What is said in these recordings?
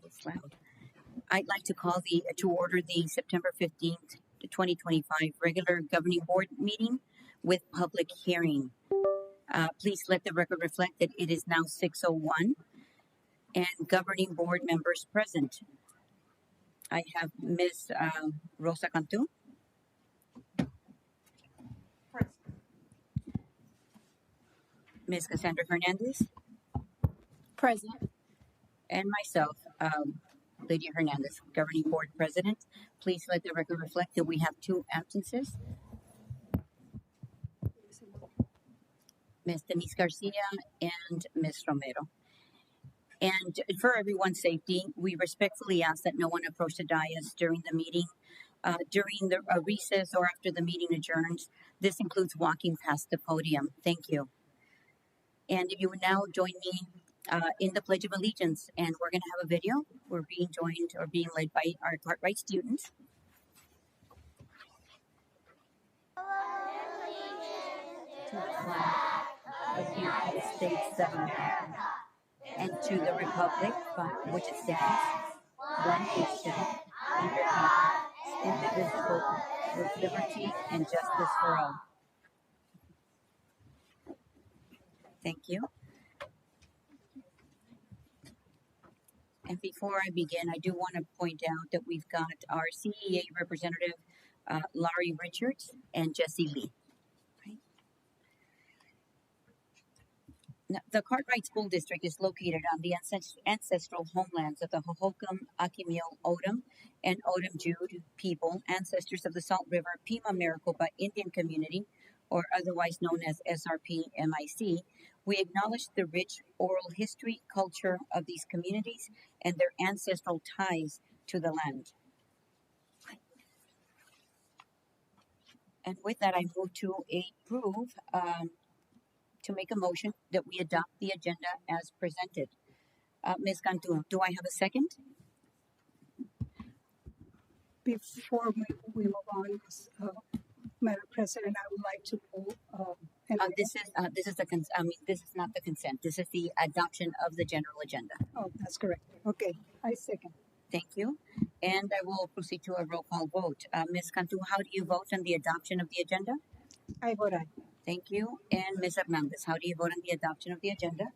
That is loud. I'd like to call to order the September 15th, 2025 regular governing board meeting with public hearing. Please let the record reflect that it is now 6:01 and governing board members present. I have Ms. Rosa Cantu. Ms. Cassandra Hernandez. Present. And myself, Lydia Hernandez, governing board president. Please let the record reflect that we have 2 absences. Ms. Denise Garcia and Ms. Romero. And for everyone's safety, we respectfully ask that no one approach the dais during the meeting, during the recess or after the meeting adjourns. This includes walking past the podium. Thank you. And if you would now join me in the Pledge of Allegiance, and we're going to have a video. We're being joined or being led by our Cartwright students. To the flag of the United States of America, and to the republic by which it stands, one nation, under God, indivisible, with liberty and justice for all. Thank you. And before I begin, I do want to point out that we've got our CEA representative, Laurie Richards, and Jesse Lee. Now, the Cartwright School District is located on the ancestral homelands of the Hohokam, Akimil, Odom, and Odom Jude people, ancestors of the Salt River Pima Maricopa Indian Community, or otherwise known as SRP-MIC. We acknowledge the rich oral history, culture of these communities and their ancestral ties to the land. And with that, I move to approve, to make a motion that we adopt the agenda as presented. Ms. Cantu, do I have a second? Before we move on, Madam President, I would like to move. This is not the consent. This is the adoption of the general agenda. Oh, that's correct. Okay, I second. Thank you. And I will proceed to a roll call vote. Ms. Cantu, how do you vote on the adoption of the agenda? I vote aye. Thank you. And Ms. Hernandez, how do you vote on the adoption of the agenda?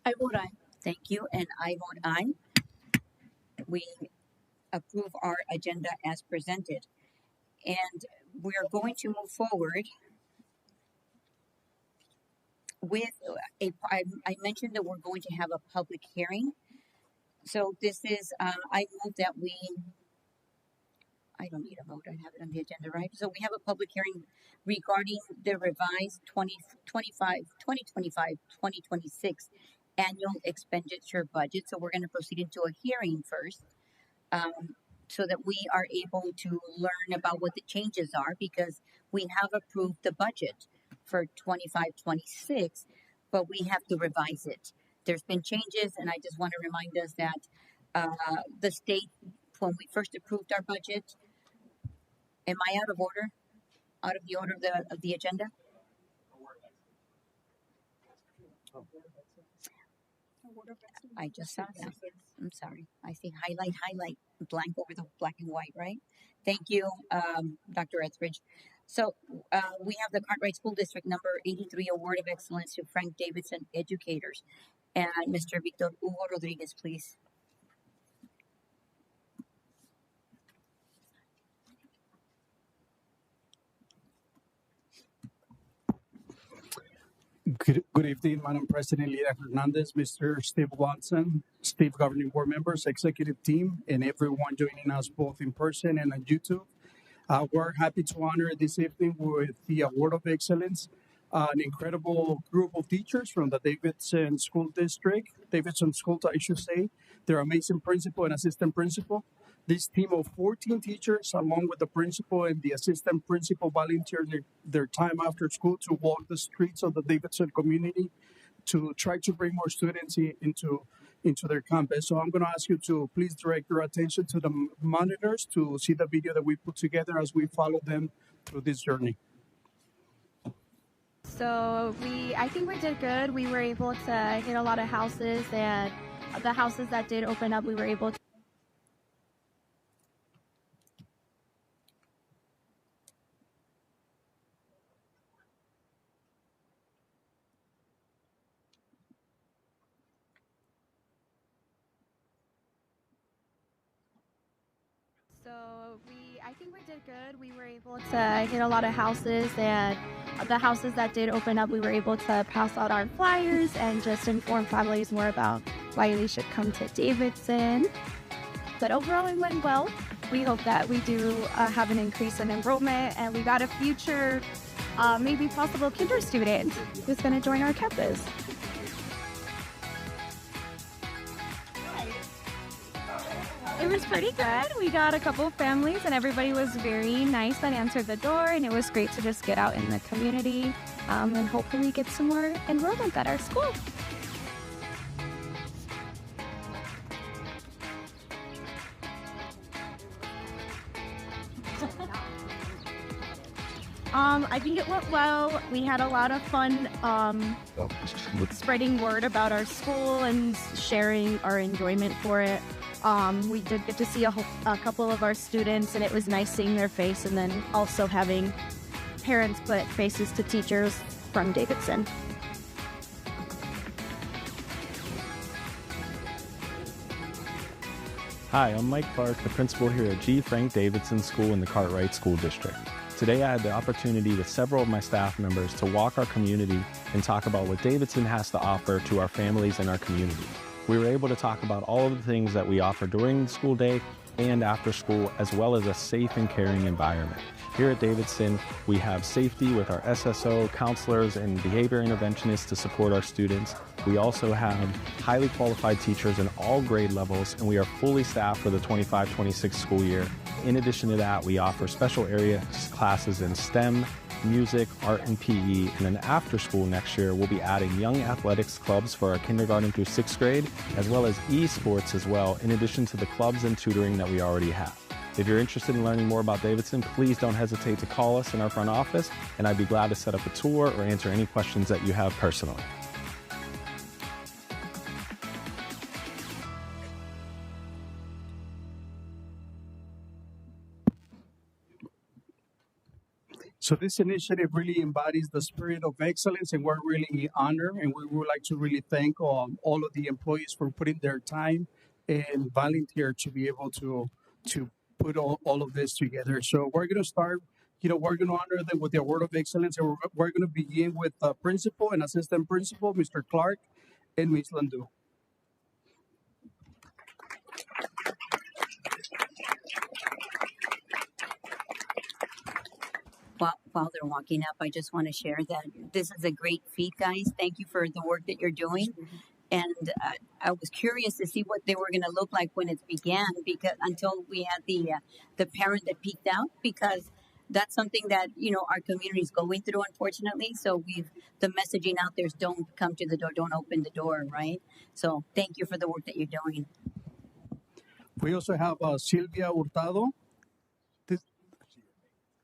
I vote aye. Thank you. And I vote aye. We approve our agenda as presented. And we are going to move forward with I mentioned that we're going to have a public hearing. So this is, I move that I don't need a vote. I have it on the agenda, right? So we have a public hearing regarding the revised 2025-2026 annual expenditure budget. So we're going to proceed into a hearing first, so that we are able to learn about what the changes are, because we have approved the budget for 25-26, but we have to revise it. There's been changes, and I just want to remind us that the state, when we first approved our budget, am I out of order? Out of the order of the agenda? I just saw that. I'm sorry. I see highlight, blank over the black and white, right? Thank you, Dr. Etheridge. So we have the Cartwright School District number 83 Award of Excellence to Frank Davidson Educators. And Mr. Victor Hugo Rodriguez, please. Good evening, Madam President Lydia Hernandez, Mr. Steve Watson, Steve Governing Board members, executive team, and everyone joining us both in person and on YouTube. We're happy to honor this evening with the Award of Excellence an incredible group of teachers from the Davidson School District, Davidson School, I should say. They're amazing principal and assistant principal. This team of 14 teachers, along with the principal and the assistant principal, volunteered their time after school to walk the streets of the Davidson community to try to bring more students into their campus. So I'm going to ask you to please direct your attention to the monitors to see the video that we put together as we follow them through this journey. So I think we did good. We were able to hit a lot of houses and the houses that did open up, we were able to. So I think we did good. We were able to hit a lot of houses, and the houses that did open up, we were able to pass out our flyers and just inform families more about why they should come to Davidson. But overall, it went well. We hope that we do have an increase in enrollment, and we got a future, maybe possible kinder student who's going to join our campus. It was pretty good. We got a couple of families, and everybody was very nice that answered the door, and it was great to just get out in the community and hopefully get some more enrollment at our school. I think it went well. We had a lot of fun spreading word about our school and sharing our enjoyment for it. We did get to see a couple of our students, and it was nice seeing their face, and then also having parents put faces to teachers from Davidson. Hi, I'm Mike Clark, the principal here at G. Frank Davidson School in the Cartwright School District. Today I had the opportunity with several of my staff members to walk our community and talk about what Davidson has to offer to our families and our community. We were able to talk about all of the things that we offer during the school day and after school, as well as a safe and caring environment. Here at Davidson, we have safety with our SSO, counselors, and behavior interventionists to support our students. We also have highly qualified teachers in all grade levels, and we are fully staffed for the 25-26 school year. In addition to that, we offer special area classes in STEM, music, art, and PE, and then after school next year, we'll be adding young athletics clubs for our kindergarten through 6th grade, as well as esports as well, in addition to the clubs and tutoring that we already have. If you're interested in learning more about Davidson, please don't hesitate to call us in our front office, and I'd be glad to set up a tour or answer any questions that you have personally. So this initiative really embodies the spirit of excellence, and we're really honored, and we would like to really thank all of the employees for putting their time and volunteer to be able to put all of this together. So we're going to start, we're going to honor them with the award of excellence, and we're going to begin with principal and assistant principal, Mr. Clark and Ms. Landu. While they're walking up, I just want to share that this is a great feat, guys. Thank you for the work that you're doing. And I was curious to see what they were going to look like when it began, because until we had the parent that peeked out, because that's something that our community is going through, unfortunately. So the messaging out there is don't come to the door, don't open the door, right? So thank you for the work that you're doing. We also have Silvia Hurtado.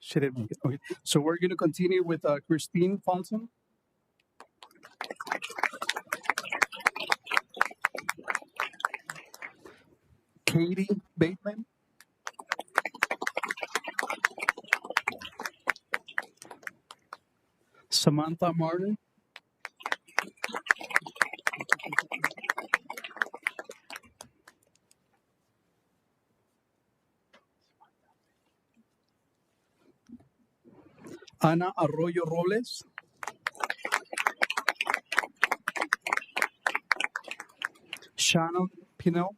She didn't make it. Okay. So we're going to continue with Christine Fonson. Katie Bateman. Samantha Martin. Ana Arroyo Robles. Shannon Pinell.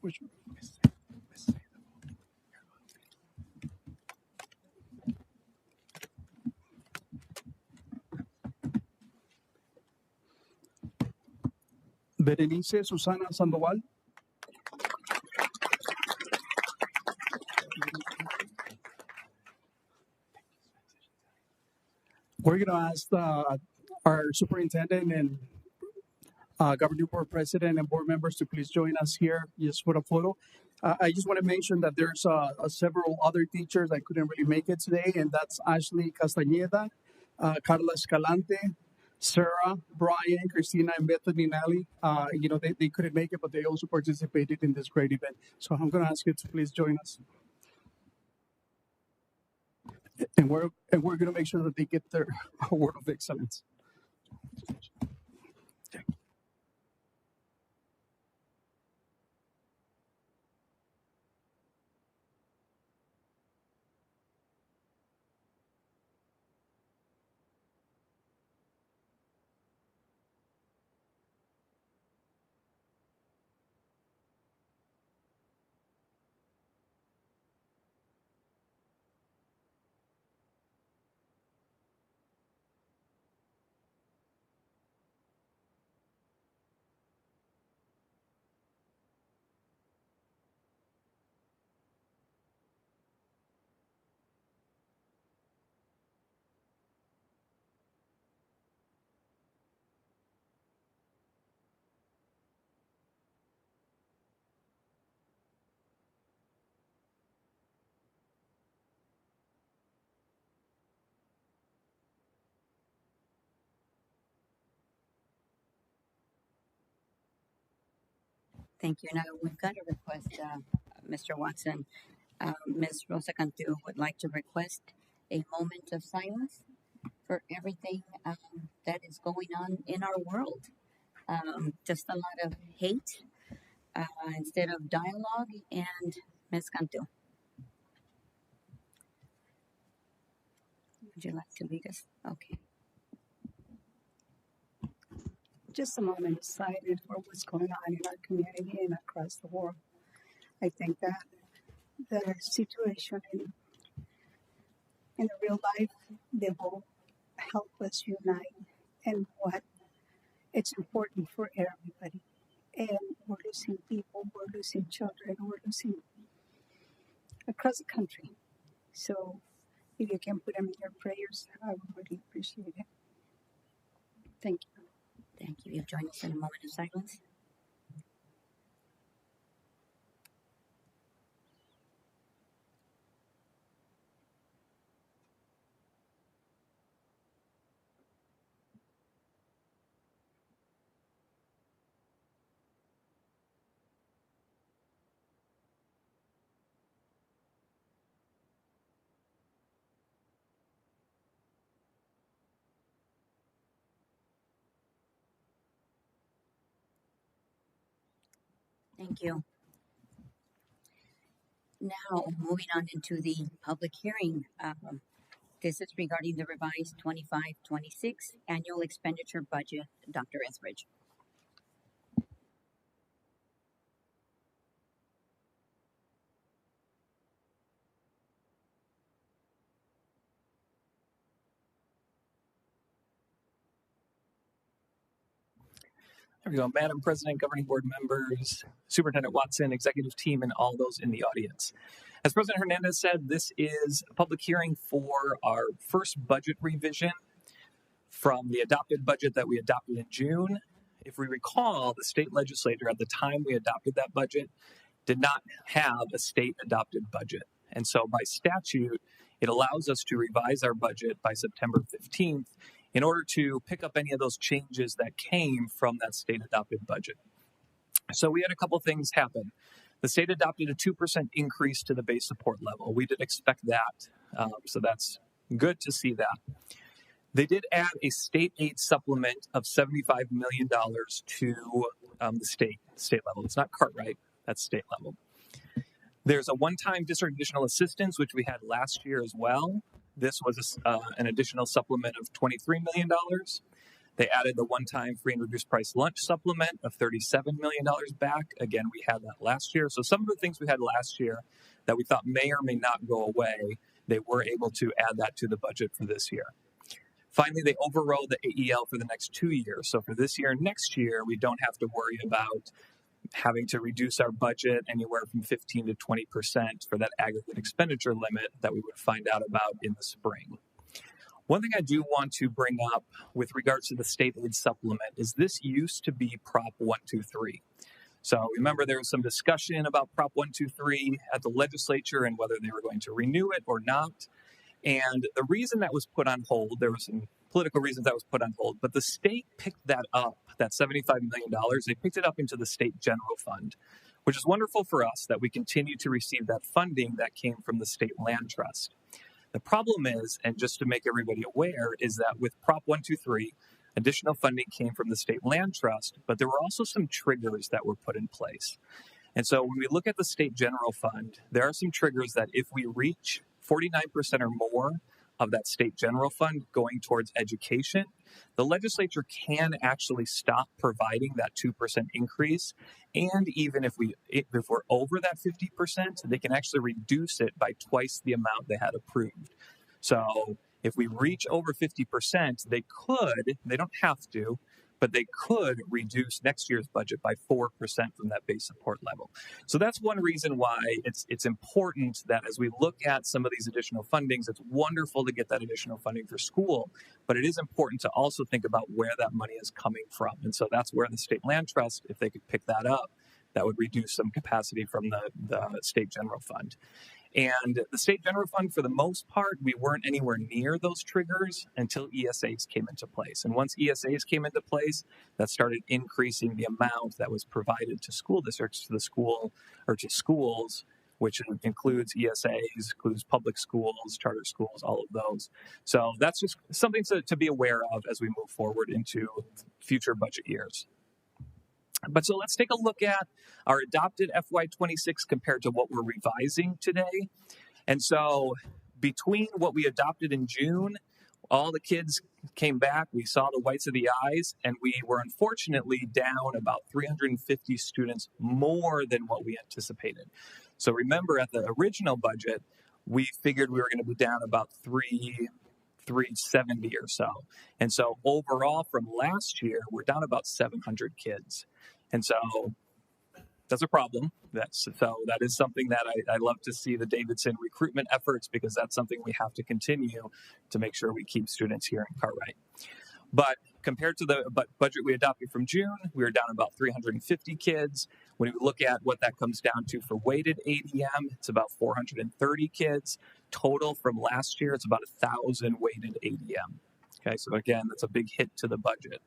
Which one? Berenice Susana Sandoval. We're going to ask our superintendent and governing board president and board members to please join us here just for a photo. I just want to mention that there's several other teachers that couldn't really make it today, and that's Ashley Castañeda, Carla Escalante, Sarah, Brian, Christina, and Bethany Nally. They couldn't make it, but they also participated in this great event. So I'm going to ask you to please join us. And we're going to make sure that they get their award of excellence. Thank you. Now we've got a request, Mr. Watson. Ms. Rosa Cantu would like to request a moment of silence for everything that is going on in our world. Just a lot of hate instead of dialogue. And Ms. Cantu, would you like to lead us? Okay. Just a moment of silence for what's going on in our community and across the world. I think that the situation in the real life, they will help us unite and what it's important for everybody. And we're losing people, we're losing children, we're losing across the country. So if you can put them in your prayers, I would really appreciate it. Thank you. Thank you. You've joined us in a moment of silence. Thank you. Now, moving on into the public hearing. This is regarding the revised 25-26 annual expenditure budget. Dr. Etheridge. There we go. Madam President, governing board members, Superintendent Watson, executive team, and all those in the audience. As President Hernandez said, this is a public hearing for our first budget revision from the adopted budget that we adopted in June. If we recall, the state legislature at the time we adopted that budget did not have a state adopted budget. And so by statute, it allows us to revise our budget by September 15th in order to pick up any of those changes that came from that state adopted budget. So we had a couple things happen. The state adopted a 2% increase to the base support level. We did expect that, so that's good to see that. They did add a state aid supplement of $75 million to the state level. It's not Cartwright, that's state level. There's a one-time district additional assistance, which we had last year as well. This was an additional supplement of $23 million. They added the one-time free and reduced price lunch supplement of $37 million back. Again, we had that last year. So some of the things we had last year that we thought may or may not go away, they were able to add that to the budget for this year. Finally, they overrode the AEL for the next 2 years. So for this year and next year, we don't have to worry about having to reduce our budget anywhere from 15 to 20% for that aggregate expenditure limit that we would find out about in the spring. One thing I do want to bring up with regards to the state aid supplement is this used to be Prop 123. So remember, there was some discussion about Prop 123 at the legislature and whether they were going to renew it or not. And the reason that was put on hold, there were some political reasons that was put on hold, but the state picked that up, that $75 million, they picked it up into the state general fund, which is wonderful for us that we continue to receive that funding that came from the state land trust. The problem is, and just to make everybody aware, is that with Prop 123, additional funding came from the state land trust, but there were also some triggers that were put in place. And so when we look at the state general fund, there are some triggers that if we reach 49% or more of that state general fund going towards education, the legislature can actually stop providing that 2% increase. And even if we're over that 50%, they can actually reduce it by twice the amount they had approved. So if we reach over 50%, they don't have to, but they could reduce next year's budget by 4% from that base support level. So that's one reason why it's important that as we look at some of these additional fundings, it's wonderful to get that additional funding for school, but it is important to also think about where that money is coming from. And so that's where the state land trust, if they could pick that up, that would reduce some capacity from the state general fund. And the state general fund, for the most part, we weren't anywhere near those triggers until ESAs came into place. And once ESAs came into place, that started increasing the amount that was provided to school districts, to the school or to schools, which includes ESAs, includes public schools, charter schools, all of those. So that's just something to be aware of as we move forward into future budget years. But so let's take a look at our adopted FY26 compared to what we're revising today. And so between what we adopted in June, all the kids came back, we saw the whites of the eyes, and we were unfortunately down about 350 students more than what we anticipated. So remember, at the original budget, we figured we were going to be down about 370 or so. And so overall from last year, we're down about 700 kids. And so that's a problem. That is something that I love to see the Davidson recruitment efforts, because that's something we have to continue to make sure we keep students here in Cartwright. But compared to the budget we adopted from June, we were down about 350 kids. When we look at what that comes down to for weighted ADM, it's about 430 kids. Total from last year, it's about 1,000 weighted ADM. Okay, so again, that's a big hit to the budget.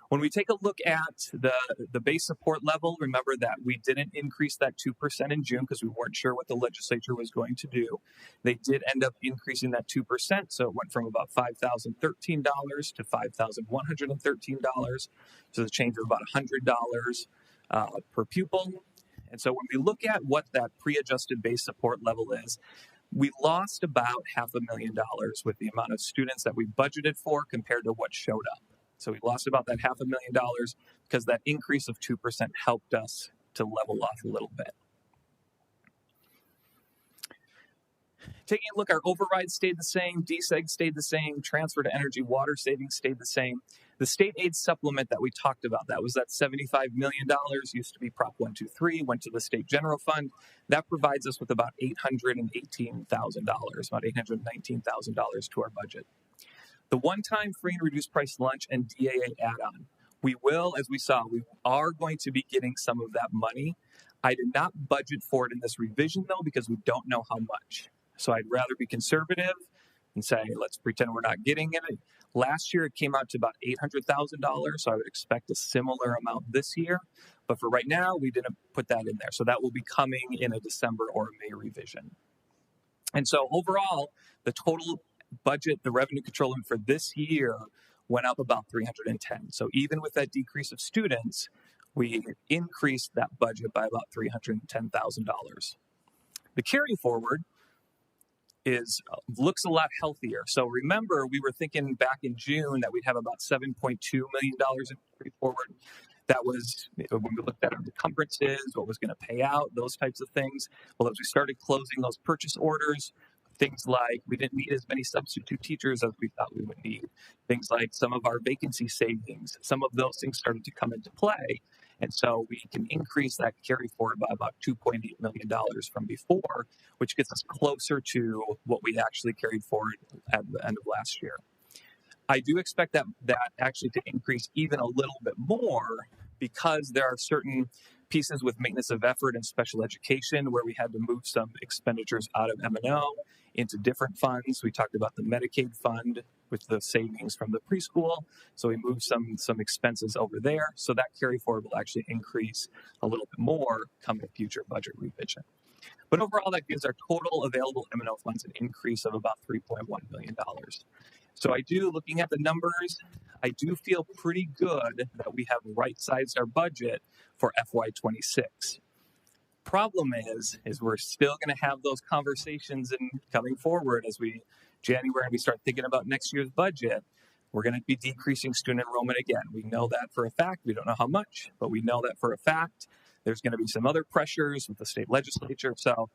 When we take a look at the base support level, remember that we didn't increase that 2% in June because we weren't sure what the legislature was going to do. They did end up increasing that 2%, so it went from about $5,013 to $5,113, so the change of about $100 per pupil. And so when we look at what that pre-adjusted base support level is, we lost about $500,000 with the amount of students that we budgeted for compared to what showed up. So we lost about that $500,000 because that increase of 2% helped us to level off a little bit. Taking a look, our override stayed the same, DSEG stayed the same, transfer to energy water savings stayed the same. The state aid supplement that we talked about, that was that $75 million, used to be Prop 123, went to the state general fund. That provides us with about $818,000, about $819,000 to our budget. The one-time free and reduced price lunch and DAA add-on, we are going to be getting some of that money. I did not budget for it in this revision, though, because we don't know how much. So I'd rather be conservative and say, let's pretend we're not getting it. Last year, it came out to about $800,000, so I would expect a similar amount this year. But for right now, we didn't put that in there. So that will be coming in a December or a May revision. And so overall, the total budget, the revenue control limit for this year went up about 310. So even with that decrease of students, we increased that budget by about $310,000. The carry forward looks a lot healthier. So remember, we were thinking back in June that we'd have about $7.2 million in carry forward. That was when we looked at our encumbrances, what was going to pay out, those types of things. Well, as we started closing those purchase orders, things like we didn't need as many substitute teachers as we thought we would need. Things like some of our vacancy savings, some of those things started to come into play. And so we can increase that carry forward by about $2.8 million from before, which gets us closer to what we actually carried forward at the end of last year. I do expect that actually to increase even a little bit more because there are certain pieces with maintenance of effort and special education where we had to move some expenditures out of M&O into different funds. We talked about the Medicaid fund with the savings from the preschool. So we moved some expenses over there. So that carry forward will actually increase a little bit more coming future budget revision. But overall, that gives our total available M&O funds an increase of about $3.1 million. So looking at the numbers, I do feel pretty good that we have right-sized our budget for FY26. Problem is we're still going to have those conversations in coming forward as January, we start thinking about next year's budget. We're going to be decreasing student enrollment again. We know that for a fact. We don't know how much, but we know that for a fact. There's going to be some other pressures with the state legislature. So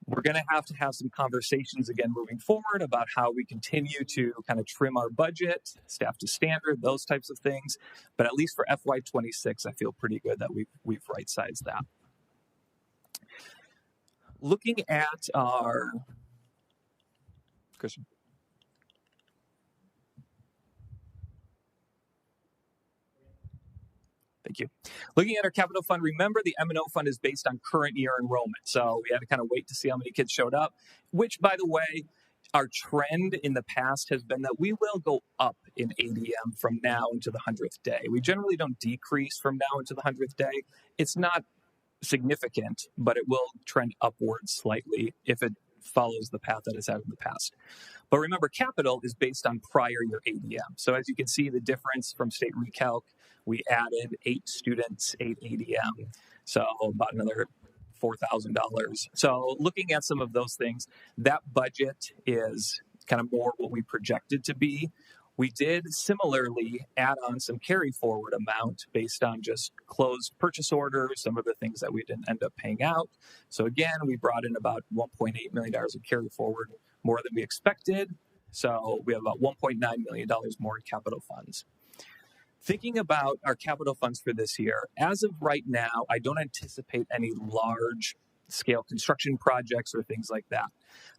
we're going to have some conversations again moving forward about how we continue to kind of trim our budget, staff to standard, those types of things. But at least for FY26, I feel pretty good that we've right-sized that. Looking at our Christian. Thank you. Looking at our capital fund, remember the M&O fund is based on current year enrollment. So we had to kind of wait to see how many kids showed up, which, by the way, our trend in the past has been that we will go up in ADM from now into the 100th day. We generally don't decrease from now into the 100th day. It's not significant, but it will trend upwards slightly if it follows the path that it's had in the past. But remember, capital is based on prior year ADM. So as you can see, the difference from state recalc, we added 8 students, 8 ADM, so about another $4,000. So looking at some of those things, that budget is kind of more what we projected to be. We did similarly add on some carry forward amount based on just closed purchase orders, some of the things that we didn't end up paying out. So again, we brought in about $1.8 million of carry forward, more than we expected. So we have about $1.9 million more in capital funds. Thinking about our capital funds for this year, as of right now, I don't anticipate any large scale construction projects or things like that.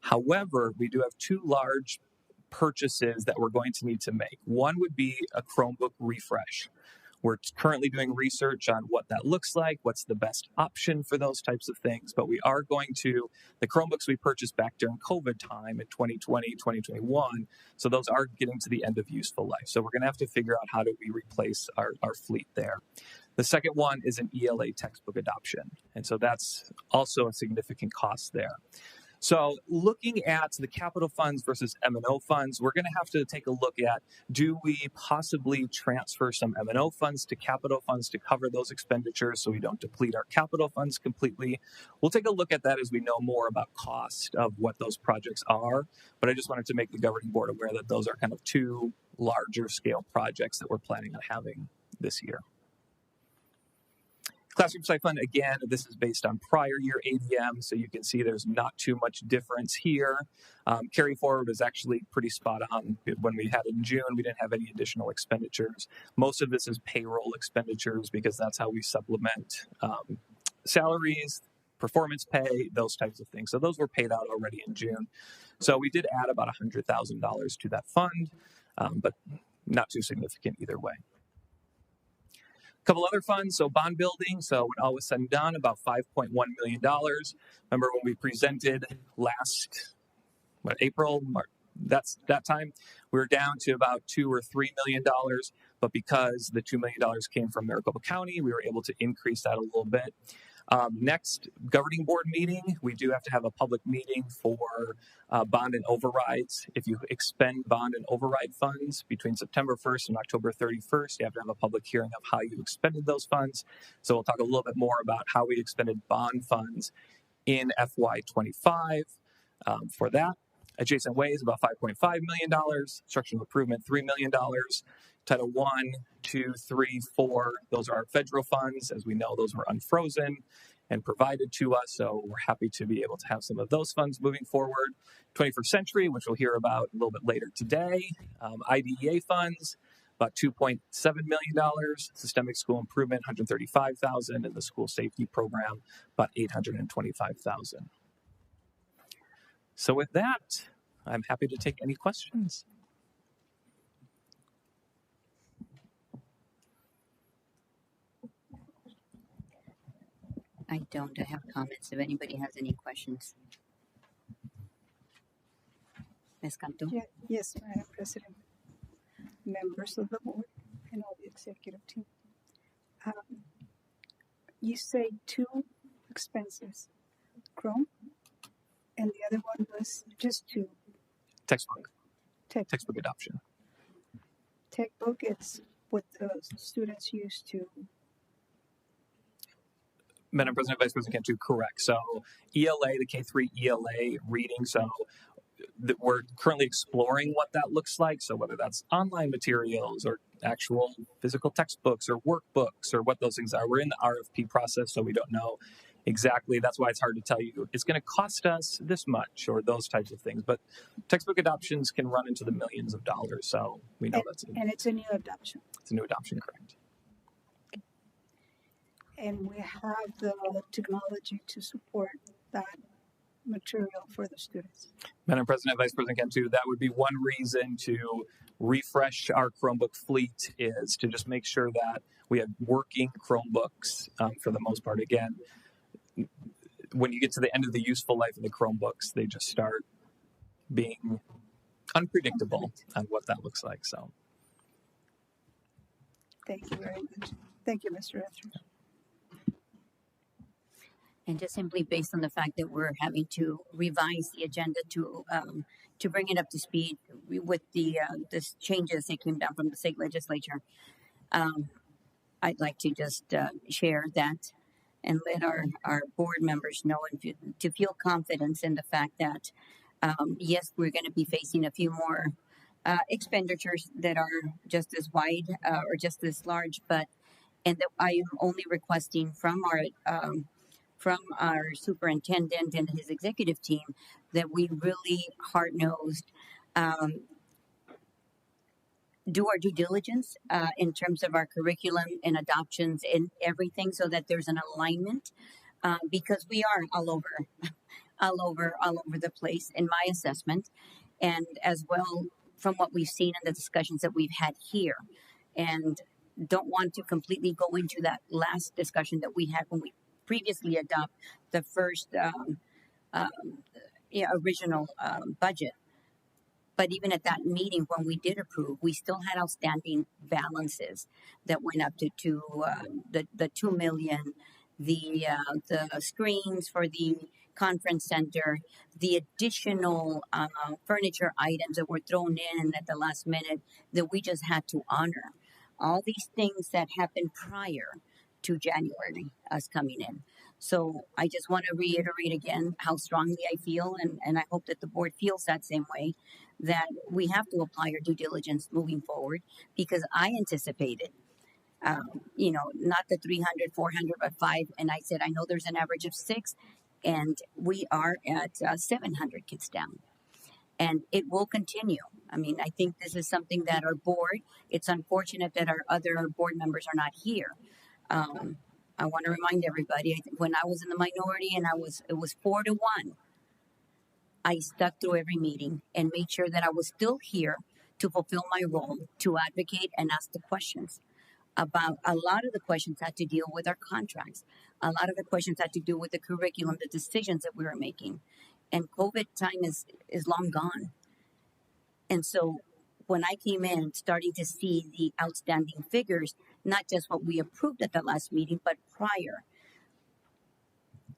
However, we do have 2 large purchases that we're going to need to make. One would be a Chromebook refresh. We're currently doing research on what that looks like, what's the best option for those types of things, but we are going to, the Chromebooks we purchased back during COVID time in 2020, 2021, so those are getting to the end of useful life. So we're going to have to figure out how do we replace our fleet there. The second one is an ELA textbook adoption, and so that's also a significant cost there. So looking at the capital funds versus M&O funds, we're going to have to take a look at, do we possibly transfer some M&O funds to capital funds to cover those expenditures so we don't deplete our capital funds completely? We'll take a look at that as we know more about cost of what those projects are. But I just wanted to make the governing board aware that those are kind of 2 larger scale projects that we're planning on having this year. Classroom Site Fund, again, this is based on prior year ADM, so you can see there's not too much difference here. Carry forward is actually pretty spot on. When we had it in June, we didn't have any additional expenditures. Most of this is payroll expenditures because that's how we supplement salaries, performance pay, those types of things. So those were paid out already in June. So we did add about $100,000 to that fund, but not too significant either way. A couple other funds, so bond building. So when all was said and done, about $5.1 million. Remember when we presented last, April, March, that time, we were down to about $2 or $3 million. But because the $2 million came from Maricopa County, we were able to increase that a little bit. Next governing board meeting, we do have to have a public meeting for bond and overrides. If you expend bond and override funds between September 1st and October 31st, you have to have a public hearing of how you expended those funds. So we'll talk a little bit more about how we expended bond funds in FY25 for that. Adjacent ways, about $5.5 million. Structural improvement, $3 million. Title 1, 2, 3, 4, those are our federal funds. As we know, those were unfrozen and provided to us, so we're happy to be able to have some of those funds moving forward. 21st Century, which we'll hear about a little bit later today. IDEA funds, about $2.7 million. Systemic school improvement, $135,000, and the school safety program, about $825,000. So with that, I'm happy to take any questions. I don't. I have comments if anybody has any questions. Ms. Cantu? Yes, Madam President, members of the board, and all the executive team. You say two expenses, Chrome, and the other one was just two. Textbook. Textbook. Textbook adoption. Textbook, it's what the students use to. Madam President, Vice President Cantu, correct. So ELA, the K-3 ELA reading, so we're currently exploring what that looks like. So whether that's online materials or actual physical textbooks or workbooks or what those things are. We're in the RFP process, so we don't know exactly. That's why it's hard to tell you it's going to cost us this much or those types of things. But textbook adoptions can run into the millions of dollars. So we know And it's a new adoption. It's a new adoption, correct. And we have the technology to support that material for the students. Madam President, Vice President Cantu, that would be one reason to refresh our Chromebook fleet, is to just make sure that we have working Chromebooks for the most part. Again, when you get to the end of the useful life of the Chromebooks, they just start being unpredictable on what that looks like. So, Thank you very much. Thank you, Mr. Etheridge. And just simply based on the fact that we're having to revise the agenda to bring it up to speed with the changes that came down from the state legislature, I'd like to just share that and let our board members know and to feel confidence in the fact that yes, we're going to be facing a few more expenditures that are just as wide or just as large, and that I am only requesting from our superintendent and his executive team that we really hard-nosed do our due diligence in terms of our curriculum and adoptions and everything, so that there's an alignment because we are all over the place in my assessment, and as well from what we've seen in the discussions that we've had here, and don't want to completely go into that last discussion that we had when we previously adopt the first original budget. But even at that meeting when we did approve, we still had outstanding balances that went up to the $2 million, the screens for the conference center, the additional furniture items that were thrown in at the last minute that we just had to honor. All these things that happened prior to January, us coming in. So I just want to reiterate again how strongly I feel, and I hope that the board feels that same way, that we have to apply our due diligence moving forward, because I anticipated, not the 300, 400, but 5. And I said, I know there's an average of 6, and we are at 700 kids down. And it will continue. I mean, I think this is something that our board, it's unfortunate that our other board members are not here. I want to remind everybody, when I was in the minority and it was 4-1, I stuck through every meeting and made sure that I was still here to fulfill my role, to advocate and ask the questions. About a lot of the questions had to deal with our contracts. A lot of the questions had to do with the curriculum, the decisions that we were making. And COVID time is long gone. And so when I came in, starting to see the outstanding figures, not just what we approved at the last meeting, but prior,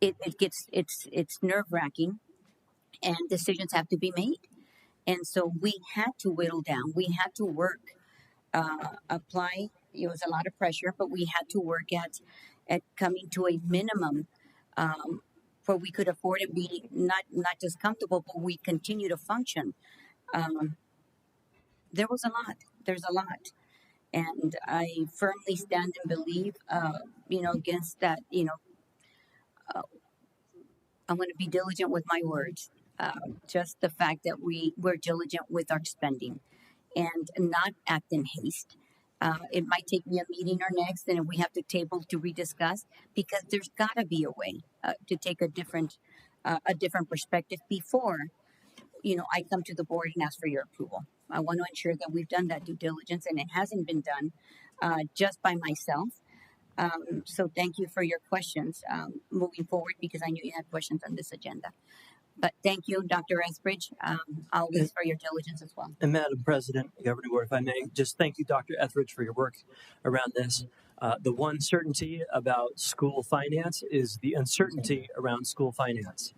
it's nerve-wracking, and decisions have to be made. And so we had to whittle down. We had to work, apply. It was a lot of pressure, but we had to work at coming to a minimum where we could afford it, be not just comfortable, but we continue to function. There was a lot. There's a lot. And I firmly stand and believe, against that, I'm going to be diligent with my words. Just the fact that we're diligent with our spending and not act in haste. It might take me a meeting or next, and we have to table to rediscuss because there's got to be a way to take a different perspective before I come to the board and ask for your approval. I want to ensure that we've done that due diligence, and it hasn't been done just by myself. So thank you for your questions moving forward because I knew you had questions on this agenda. But thank you, Dr. Ethridge, always for your diligence as well. And Madam President, Governing Board, if I may, just thank you, Dr. Etheridge, for your work around this. The one certainty about school finance is the uncertainty around school finance.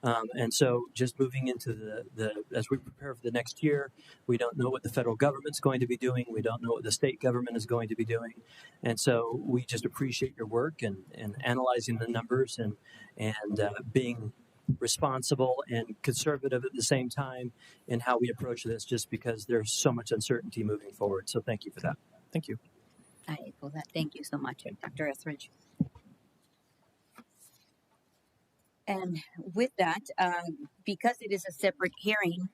And so just moving into as we prepare for the next year, we don't know what the federal government's going to be doing. We don't know what the state government is going to be doing. And so we just appreciate your work and analyzing the numbers and being responsible and conservative at the same time in how we approach this, just because there's so much uncertainty moving forward. So thank you for that. Thank you. I echo that. Thank you so much, Dr. Etheridge. And with that, because it is a separate hearing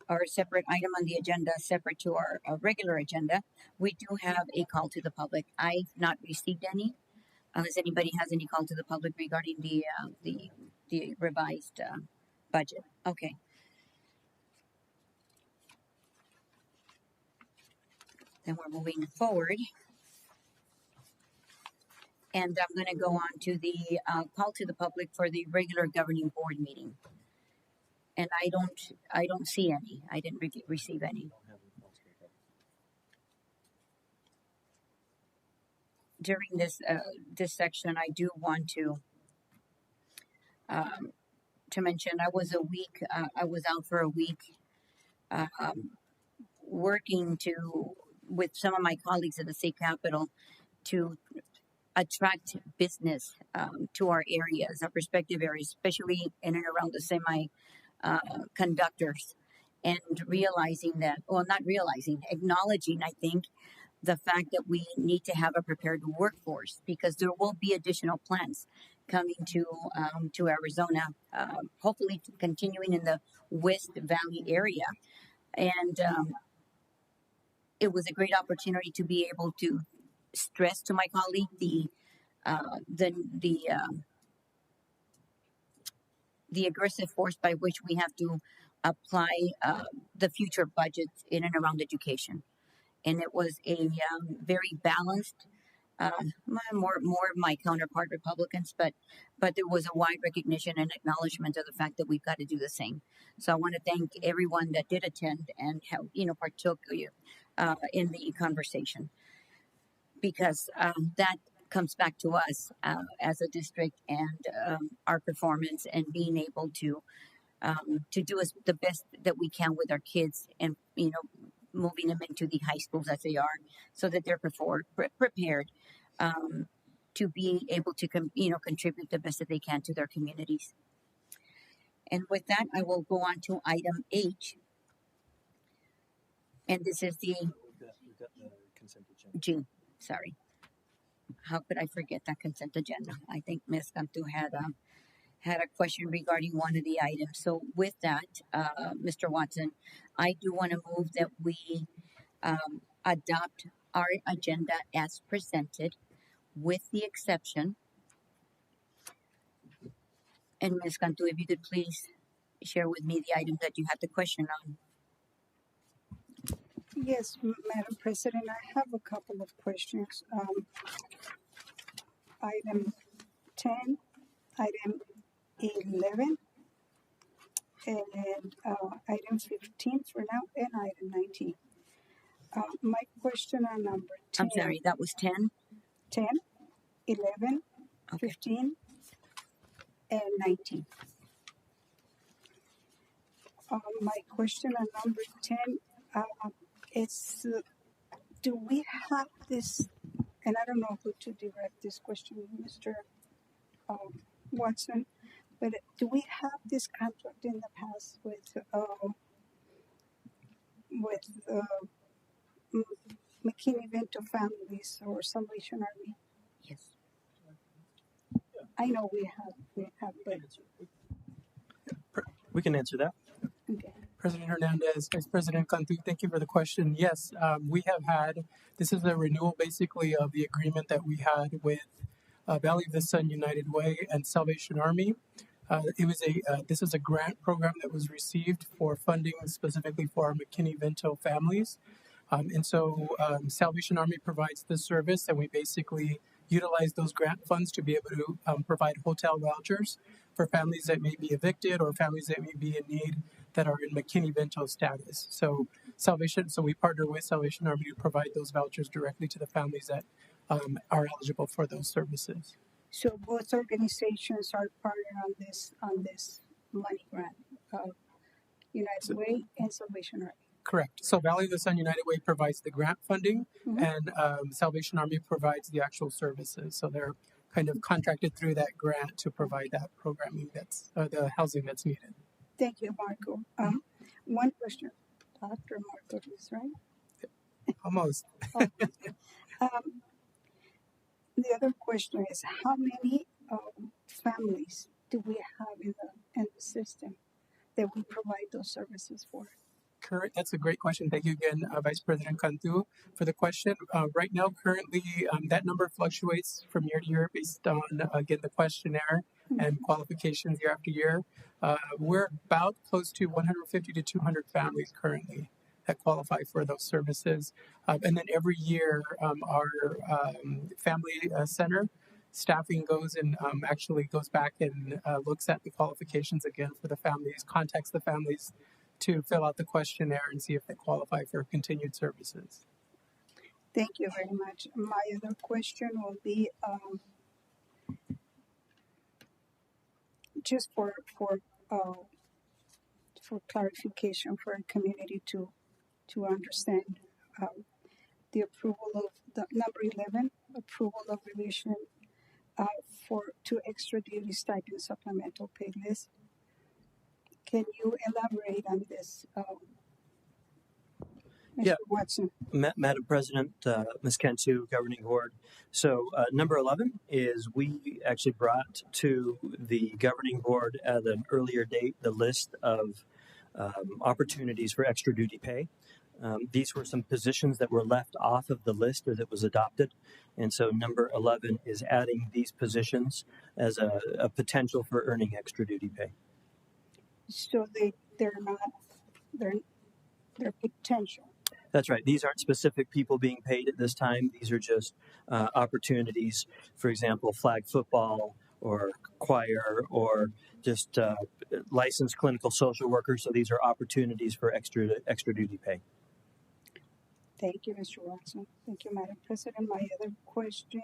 or a separate item on the agenda, separate to our regular agenda, we do have a call to the public. I've not received any. Unless anybody has any call to the public regarding the revised budget. Okay. Then we're moving forward. And I'm going to go on to the call to the public for the regular governing board meeting. And I don't see any. I didn't receive any. During this section, I do want to mention I was out for a week working with some of my colleagues at the state capitol to attract business to our areas, our respective areas, especially in and around the conductors, and acknowledging, I think, the fact that we need to have a prepared workforce because there will be additional plants coming to Arizona, hopefully continuing in the West Valley area. And it was a great opportunity to be able to stress to my colleague the aggressive force by which we have to apply the future budgets in and around education. And it was a very balanced, more of my counterpart Republicans, but there was a wide recognition and acknowledgement of the fact that we've got to do the same. So I want to thank everyone that did attend and partook in the conversation, because that comes back to us as a district and our performance and being able to do the best that we can with our kids and moving them into the high schools as they are, so that they're prepared to be able to contribute the best that they can to their communities. And with that, I will go on to item H, and this is the Consent agenda. G. Sorry, how could I forget that consent agenda? I think Ms. Cantu had a question regarding one of the items. So with that, Mr. Watson, I do want to move that we adopt our agenda as presented, with the exception. And Ms. Cantu, if you could please share with me the item that you had the question on. Yes, Madam President, I have a couple of questions. Item 10, item 11, and item 15 for now, and item 19. My question on number 10. I'm sorry, that was 10? 10, 11, Okay. 15, and 19. My question on number 10 is, do we have this, and I don't know who to direct this question, Mr. Watson, but do we have this contract in the past with McKinney-Vento Families or Salvation Army? Yes. I know we have, but We can answer that. okay. President Hernandez, Vice President Cantu, thank you for the question. Yes, we have had, this is a renewal basically of the agreement that we had with Valley of the Sun United Way and Salvation Army. This is a grant program that was received for funding specifically for our McKinney-Vento families. Salvation Army provides this service, and we basically utilize those grant funds to be able to provide hotel vouchers for families that may be evicted or families that may be in need that are in McKinney-Vento status. So we partner with Salvation Army to provide those vouchers directly to the families that are eligible for those services. So both organizations are partnered on this money grant, United Way and Salvation Army. Correct. So Valley of the Sun United Way provides the grant funding, and Salvation Army provides the actual services. So they're kind of contracted through that grant to provide that programming that's the housing that's needed. Thank you, Marco. One question, Dr. Marco, is right? Almost. The other question is, how many families do we have in the system that we provide those services for? That's a great question. Thank you again, Vice President Cantu, for the question. Right now, currently, that number fluctuates from year to year based on, again, the questionnaire and qualifications year after year. We're about close to 150 to 200 families currently that qualify for those services. And then every year, our family center staffing goes and actually goes back and looks at the qualifications again for the families, contacts the families to fill out the questionnaire and see if they qualify for continued services. Thank you very much. My other question will be just for clarification for our community to understand the approval of the number 11, approval of revision to extra duty stipend supplemental pay list. Can you elaborate on this, Mr. Watson? Madam President, Ms. Cantu, Governing Board. So number 11 is we actually brought to the Governing Board at an earlier date the list of opportunities for extra duty pay. These were some positions that were left off of the list as it was adopted. And so number 11 is adding these positions as a potential for earning extra duty pay. So they're potential. That's right. These aren't specific people being paid at this time. These are just opportunities, for example, flag football or choir or just licensed clinical social workers. So these are opportunities for extra duty pay. Thank you, Mr. Watson. Thank you, Madam President. My other question,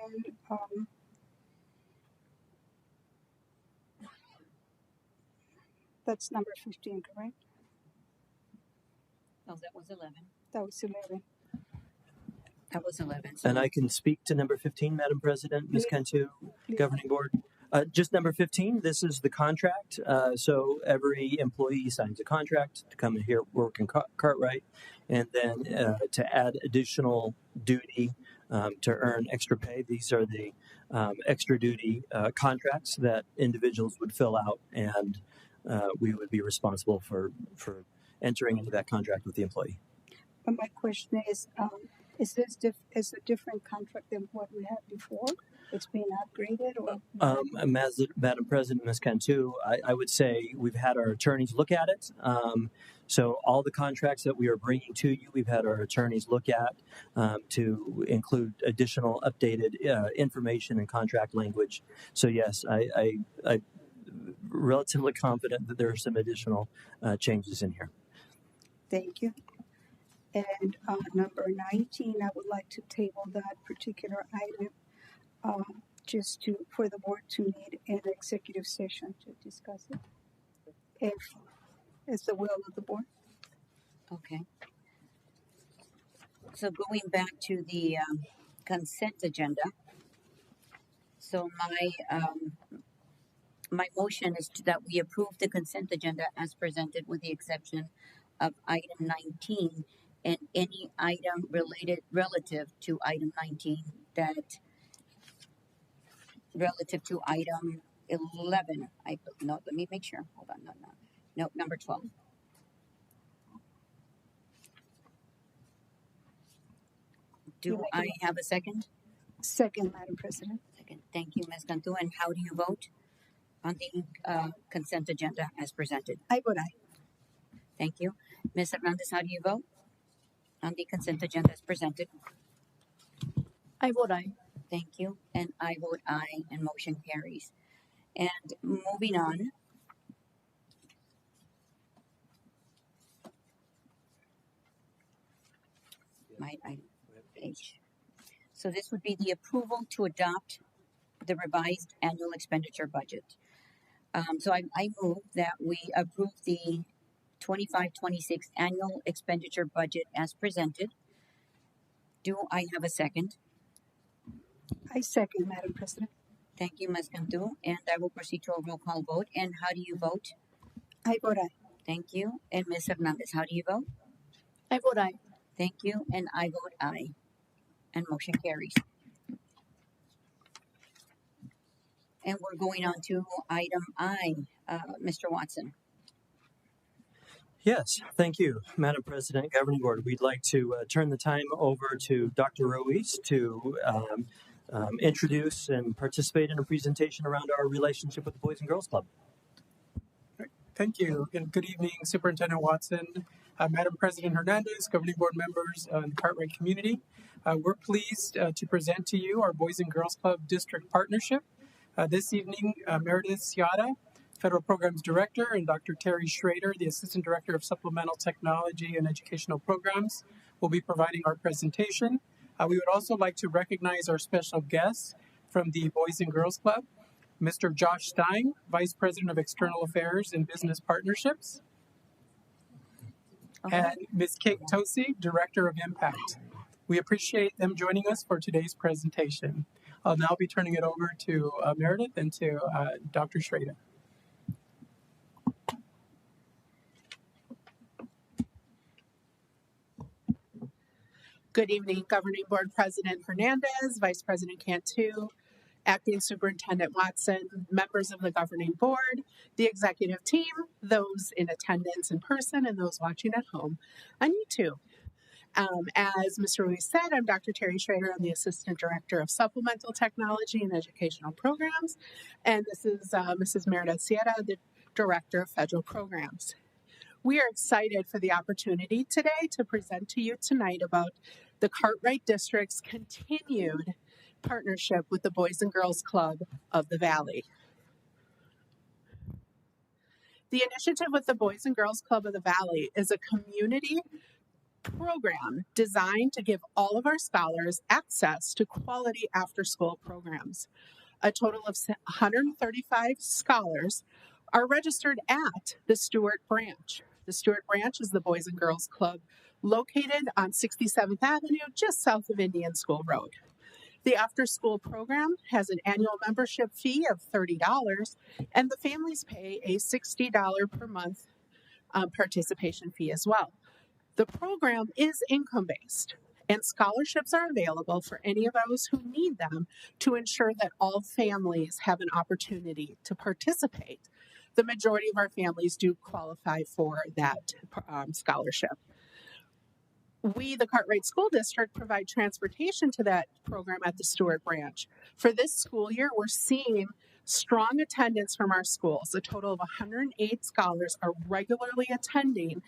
that's number 15, correct? No, that was 11. That was 11. That was 11. And I can speak to number 15, Madam President, Ms. Cantu, Governing Board. Just number 15, this is the contract. So every employee signs a contract to come in here, work in Cartwright, and then to add additional duty to earn extra pay. These are the extra duty contracts that individuals would fill out, and we would be responsible for entering into that contract with the employee. But my question is this is a different contract than what we had before? It's being upgraded, or? Madam President, Ms. Cantu, I would say we've had our attorneys look at it. So all the contracts that we are bringing to you, we've had our attorneys look at to include additional updated information and contract language. So yes, I'm relatively confident that there are some additional changes in here. Thank you. And number 19, I would like to table that particular item just for the board to need an executive session to discuss it, if it's the will of the board. Okay. So going back to the consent agenda. So my motion is that we approve the consent agenda as presented, with the exception of item 19 and any item relative to item 19 that relative to item 11. Let me make sure. Hold on. No, number 12. Do make I have a second? Second, Madam President. Second. Thank you, Ms. Cantu. And how do you vote on the consent agenda as presented? I vote aye. Thank you. Ms. Hernandez, how do you vote on the consent agenda as presented? I vote aye. Thank you. And I vote aye, and motion carries. And moving on. My page. So this would be the approval to adopt the revised annual expenditure budget. So I move that we approve the 25-26 annual expenditure budget as presented. Do I have a second? I second, Madam President. Thank you, Ms. Cantu. And I will proceed to a roll call vote. And how do you vote? I vote aye. Thank you. And Ms. Hernandez, how do you vote? I vote aye. Thank you. And I vote aye. And motion carries. And we're going on to item I, Mr. Watson. Yes, thank you, Madam President, Governing Board. We'd like to turn the time over to Dr. Ruiz to introduce and participate in a presentation around our relationship with the Boys and Girls Club. Thank you, and good evening, Superintendent Watson, Madam President Hernandez, Governing Board members, and the Cartwright community. We're pleased to present to you our Boys and Girls Club District Partnership. This evening, Meredith Ciata, Federal Programs Director, and Dr. Terry Schrader, the Assistant Director of Supplemental Technology and Educational Programs, will be providing our presentation. We would also like to recognize our special guests from the Boys and Girls Club, Mr. Josh Stein, Vice President of External Affairs and Business Partnerships, and Ms. Kate Tosi, Director of Impact. We appreciate them joining us for today's presentation. I'll now be turning it over to Meredith and to Dr. Schrader. Good evening, Governing Board President Hernandez, Vice President Cantu, Acting Superintendent Watson, members of the Governing Board, the executive team, those in attendance in person, and those watching at home on YouTube. As Mr. Ruiz said, I'm Dr. Terry Schrader. I'm the Assistant Director of Supplemental Technology and Educational Programs, and this is Mrs. Meredith Ciata, the Director of Federal Programs. We are excited for the opportunity today to present to you tonight about the Cartwright District's continued partnership with the Boys and Girls Club of the Valley. The initiative with the Boys and Girls Club of the Valley is a community program designed to give all of our scholars access to quality after-school programs. A total of 135 scholars are registered at the Stewart Branch. The Stewart Branch is the Boys and Girls Club located on 67th Avenue, just south of Indian School Road. The after-school program has an annual membership fee of $30, and the families pay a $60 per month participation fee as well. The program is income-based, and scholarships are available for any of those who need them to ensure that all families have an opportunity to participate. The majority of our families do qualify for that scholarship. We, the Cartwright School District, provide transportation to that program at the Stewart Branch. For this school year, we're seeing strong attendance from our schools. A total of 108 scholars are regularly attending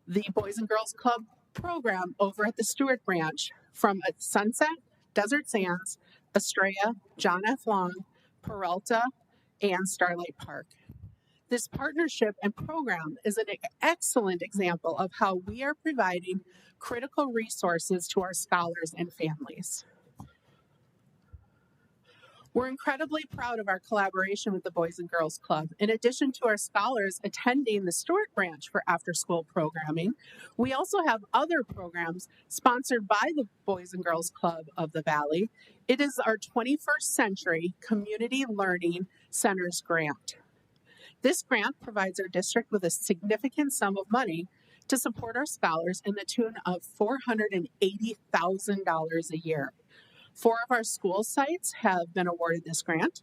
the Boys and Girls Club program over at the Stewart Branch from Sunset, Desert Sands, Estrella, John F. Long, Peralta, and Starlight Park. This partnership and program is an excellent example of how we are providing critical resources to our scholars and families. We're incredibly proud of our collaboration with the Boys and Girls Club. In addition to our scholars attending the Stewart Branch for after-school programming, we also have other programs sponsored by the Boys and Girls Club of the Valley. It is our 21st Century Community Learning Centers grant. This grant provides our district with a significant sum of money to support our scholars in the tune of $480,000 a year. 4 of our school sites have been awarded this grant.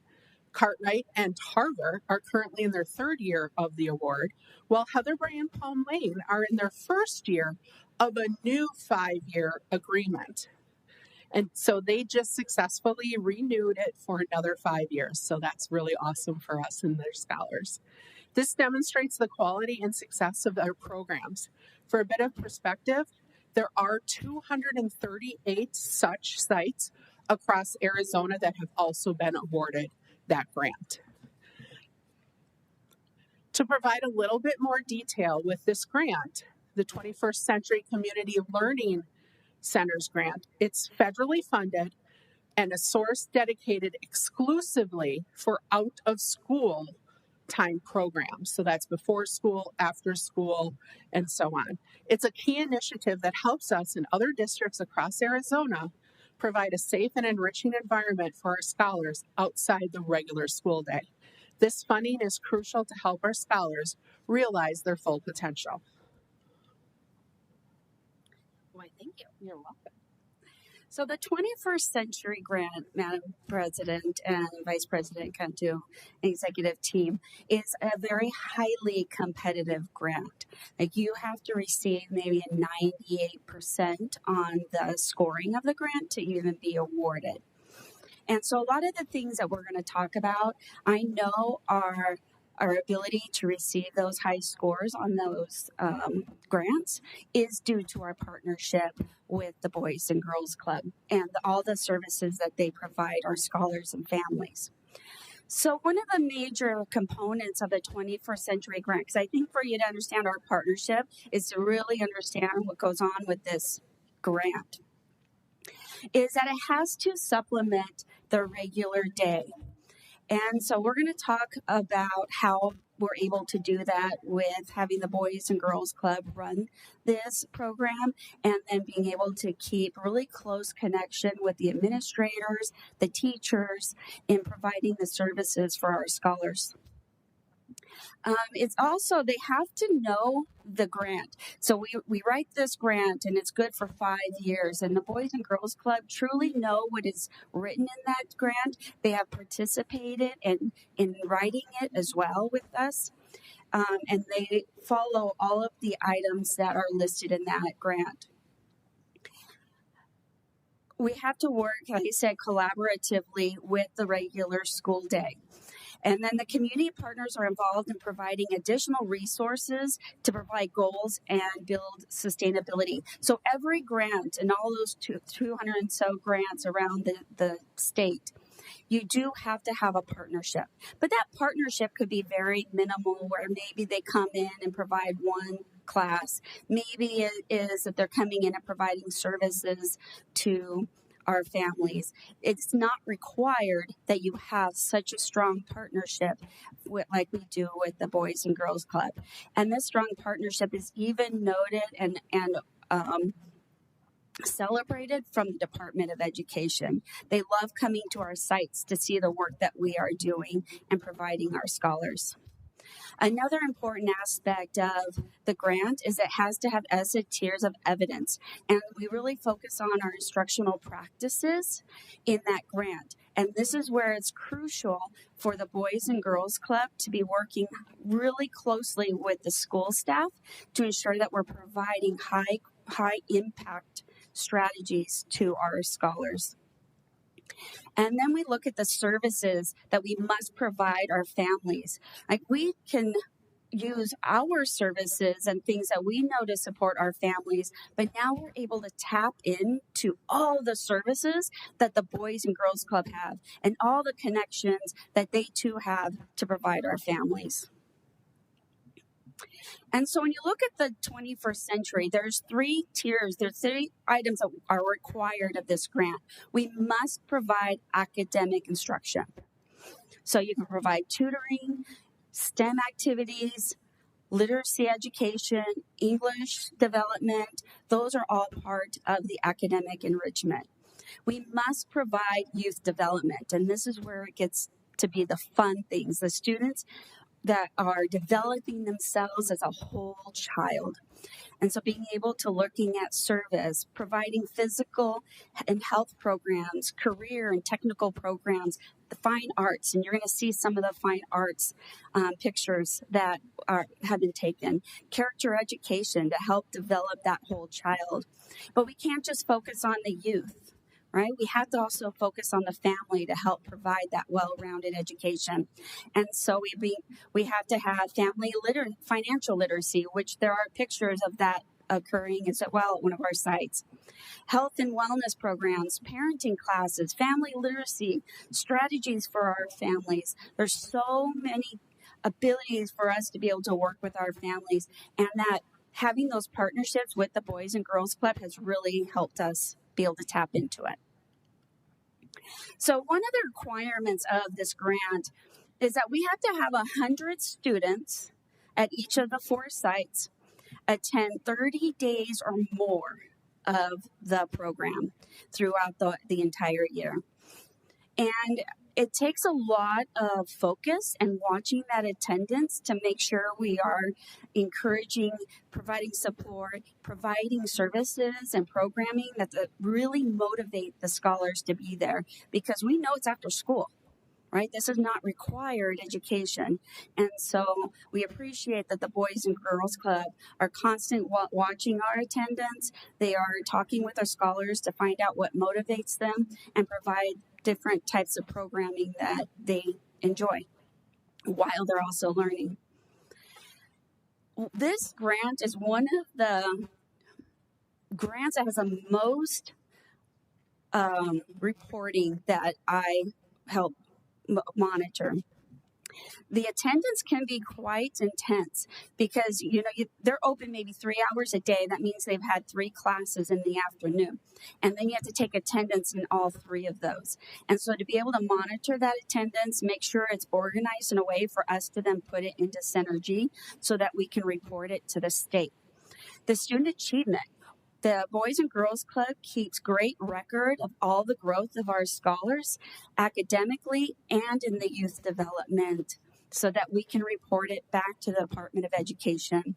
Cartwright and Tarver are currently in their 3rd year of the award, while Heatherbrae and Palm Lane are in their 1st year of a new 5-year agreement. And so they just successfully renewed it for another 5 years. So that's really awesome for us and their scholars. This demonstrates the quality and success of our programs. For a bit of perspective, there are 238 such sites across Arizona that have also been awarded that grant. To provide a little bit more detail with this grant, the 21st Century Community Learning Centers grant, it's federally funded and a source dedicated exclusively for out of school time programs. So that's before school, after school, and so on. It's a key initiative that helps us in other districts across Arizona provide a safe and enriching environment for our scholars outside the regular school day. This funding is crucial to help our scholars realize their full potential. Why, thank you. You're welcome. So the 21st Century Grant, Madam President and Vice President Cantu, executive team, is a very highly competitive grant. Like you have to receive maybe a 98% on the scoring of the grant to even be awarded. And so a lot of the things that we're going to talk about, I know are our ability to receive those high scores on those grants is due to our partnership with the Boys and Girls Club and all the services that they provide our scholars and families. So one of the major components of the 21st Century Grant, because I think for you to understand our partnership is to really understand what goes on with this grant, is that it has to supplement the regular day. And so we're going to talk about how we're able to do that with having the Boys and Girls Club run this program and then being able to keep really close connection with the administrators, the teachers, in providing the services for our scholars. It's also, they have to know the grant. So we write this grant and it's good for 5 years. And the Boys and Girls Club truly know what is written in that grant. They have participated in writing it as well with us. And they follow all of the items that are listed in that grant. We have to work, like I said, collaboratively with the regular school day. And then the community partners are involved in providing additional resources to provide goals and build sustainability. So every grant and all those 200 and so grants around the state, you do have to have a partnership. But that partnership could be very minimal, where maybe they come in and provide one class. Maybe it is that they're coming in and providing services to our families. It's not required that you have such a strong partnership like we do with the Boys and Girls Club. And this strong partnership is even noted and celebrated from the Department of Education. They love coming to our sites to see the work that we are doing and providing our scholars. Another important aspect of the grant is it has to have tiers of evidence. And we really focus on our instructional practices in that grant. And this is where it's crucial for the Boys and Girls Club to be working really closely with the school staff to ensure that we're providing high impact strategies to our scholars. And then we look at the services that we must provide our families. Like we can use our services and things that we know to support our families, but now we're able to tap into all the services that the Boys and Girls Club have and all the connections that they too have to provide our families. And so when you look at the 21st century, there's 3 tiers, there's 3 items that are required of this grant. We must provide academic instruction. So you can provide tutoring, STEM activities, literacy education, English development. Those are all part of the academic enrichment. We must provide youth development, and this is where it gets to be the fun things. The students that are developing themselves as a whole child. And so being able to looking at service, providing physical and health programs, career and technical programs, the fine arts, and you're going to see some of the fine arts pictures that have been taken, character education to help develop that whole child. But we can't just focus on the youth. right? We have to also focus on the family to help provide that well-rounded education. And so we have to have financial literacy, which there are pictures of that occurring as well at one of our sites. Health and wellness programs, parenting classes, family literacy, strategies for our families. There's so many abilities for us to be able to work with our families, and that having those partnerships with the Boys and Girls Club has really helped us be able to tap into it. So one of the requirements of this grant is that we have to have 100 students at each of the 4 sites attend 30 days or more of the program throughout the entire year. And it takes a lot of focus and watching that attendance to make sure we are encouraging, providing support, providing services and programming that really motivate the scholars to be there, because we know it's after school, right? This is not required education. And so we appreciate that the Boys and Girls Club are constant watching our attendance. They are talking with our scholars to find out what motivates them and provide different types of programming that they enjoy while they're also learning. This grant is one of the grants that has the most reporting that I help monitor. The attendance can be quite intense because, they're open maybe 3 hours a day. That means they've had 3 classes in the afternoon. And then you have to take attendance in all 3 of those. And so to be able to monitor that attendance, make sure it's organized in a way for us to then put it into Synergy so that we can report it to the state. The student achievement. The Boys and Girls Club keeps great record of all the growth of our scholars academically and in the youth development so that we can report it back to the Department of Education.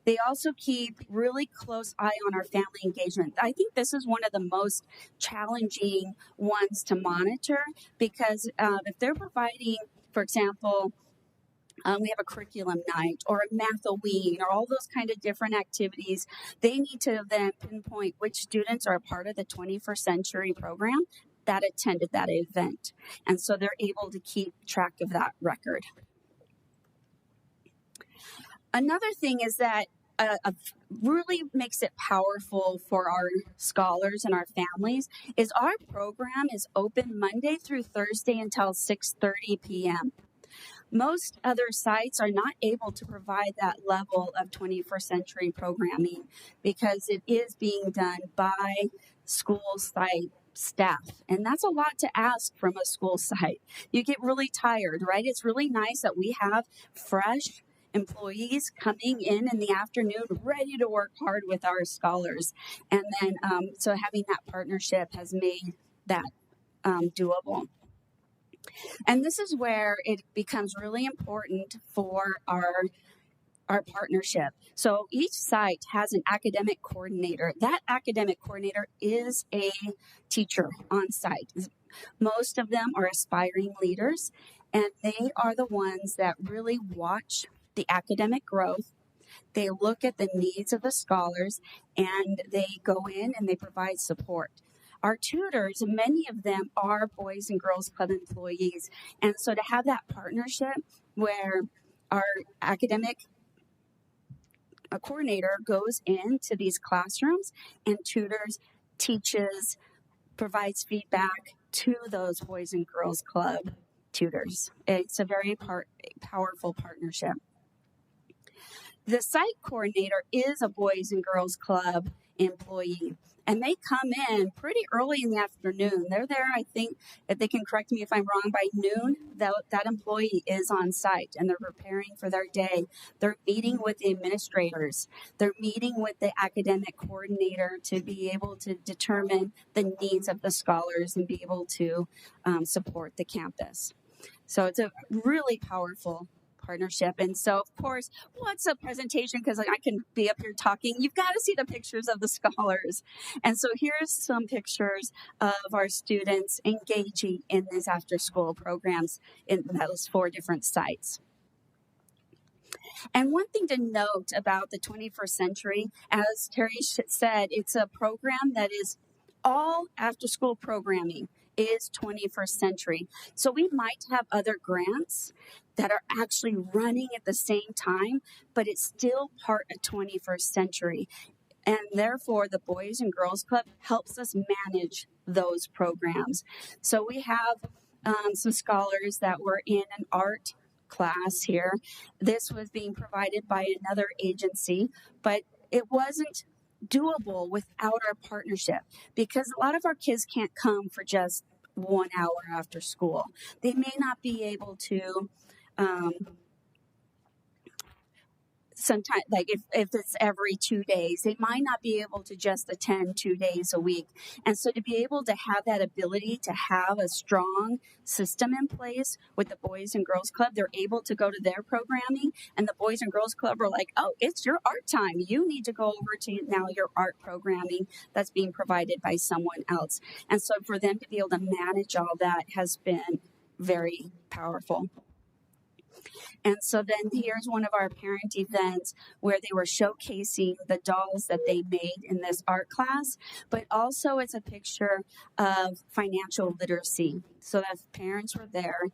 They also keep really close eye on our family engagement. I think this is one of the most challenging ones to monitor because if they're providing, for example, we have a curriculum night or a math-a-ween or all those kind of different activities. They need to then pinpoint which students are a part of the 21st Century program that attended that event. And so they're able to keep track of that record. Another thing is that really makes it powerful for our scholars and our families is our program is open Monday through Thursday until 6:30 p.m. Most other sites are not able to provide that level of 21st century programming because it is being done by school site staff. And that's a lot to ask from a school site. You get really tired, right? It's really nice that we have fresh employees coming in the afternoon ready to work hard with our scholars. And then, so having that partnership has made that doable. And this is where it becomes really important for our partnership. So each site has an academic coordinator. That academic coordinator is a teacher on site. Most of them are aspiring leaders, and they are the ones that really watch the academic growth. They look at the needs of the scholars, and they go in and they provide support. Our tutors, many of them are Boys and Girls Club employees. And so to have that partnership where our academic coordinator goes into these classrooms and tutors, teaches, provides feedback to those Boys and Girls Club tutors. It's a very powerful partnership. The site coordinator is a Boys and Girls Club employee, and they come in pretty early in the afternoon. They're there, I think, if they can correct me if I'm wrong, by noon, that employee is on site, and they're preparing for their day. They're meeting with the administrators. They're meeting with the academic coordinator to be able to determine the needs of the scholars and be able to support the campus. So it's a really powerful partnership. And so, of course, what's a presentation? Because I can be up here talking. You've got to see the pictures of the scholars. And so here's some pictures of our students engaging in these after-school programs in those 4 different sites. And one thing to note about the 21st Century, as Terry said, it's a program that is all after school programming is 21st century. So we might have other grants that are actually running at the same time, but it's still part of 21st century. And therefore, the Boys and Girls Club helps us manage those programs. So we have some scholars that were in an art class here. This was being provided by another agency, but it wasn't doable without our partnership because a lot of our kids can't come for just 1 hour after school. They may not be able to sometimes, like if it's every 2 days, they might not be able to just attend 2 days a week. And so to be able to have that ability to have a strong system in place with the Boys and Girls Club, they're able to go to their programming, and the Boys and Girls Club are like, oh, it's your art time. You need to go over to now your art programming that's being provided by someone else. And so for them to be able to manage all that has been very powerful. And so then here's one of our parent events where they were showcasing the dolls that they made in this art class, but also it's a picture of financial literacy. So that parents were there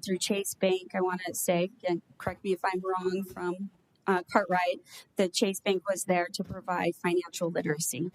through Chase Bank. I want to say, and correct me if I'm wrong, from Cartwright, the Chase Bank was there to provide financial literacy.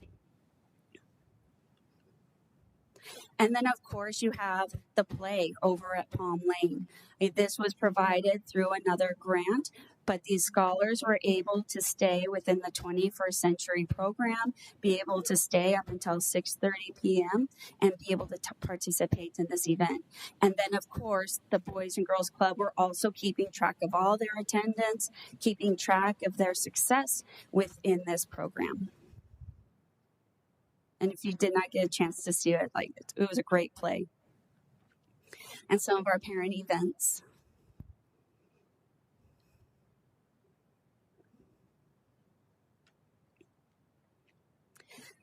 And then, of course, you have the play over at Palm Lane. This was provided through another grant, but these scholars were able to stay within the 21st century program, be able to stay up until 6:30 p.m. and be able to participate in this event. And then, of course, the Boys and Girls Club were also keeping track of all their attendance, keeping track of their success within this program. And if you did not get a chance to see it, like it was a great play. And some of our parent events.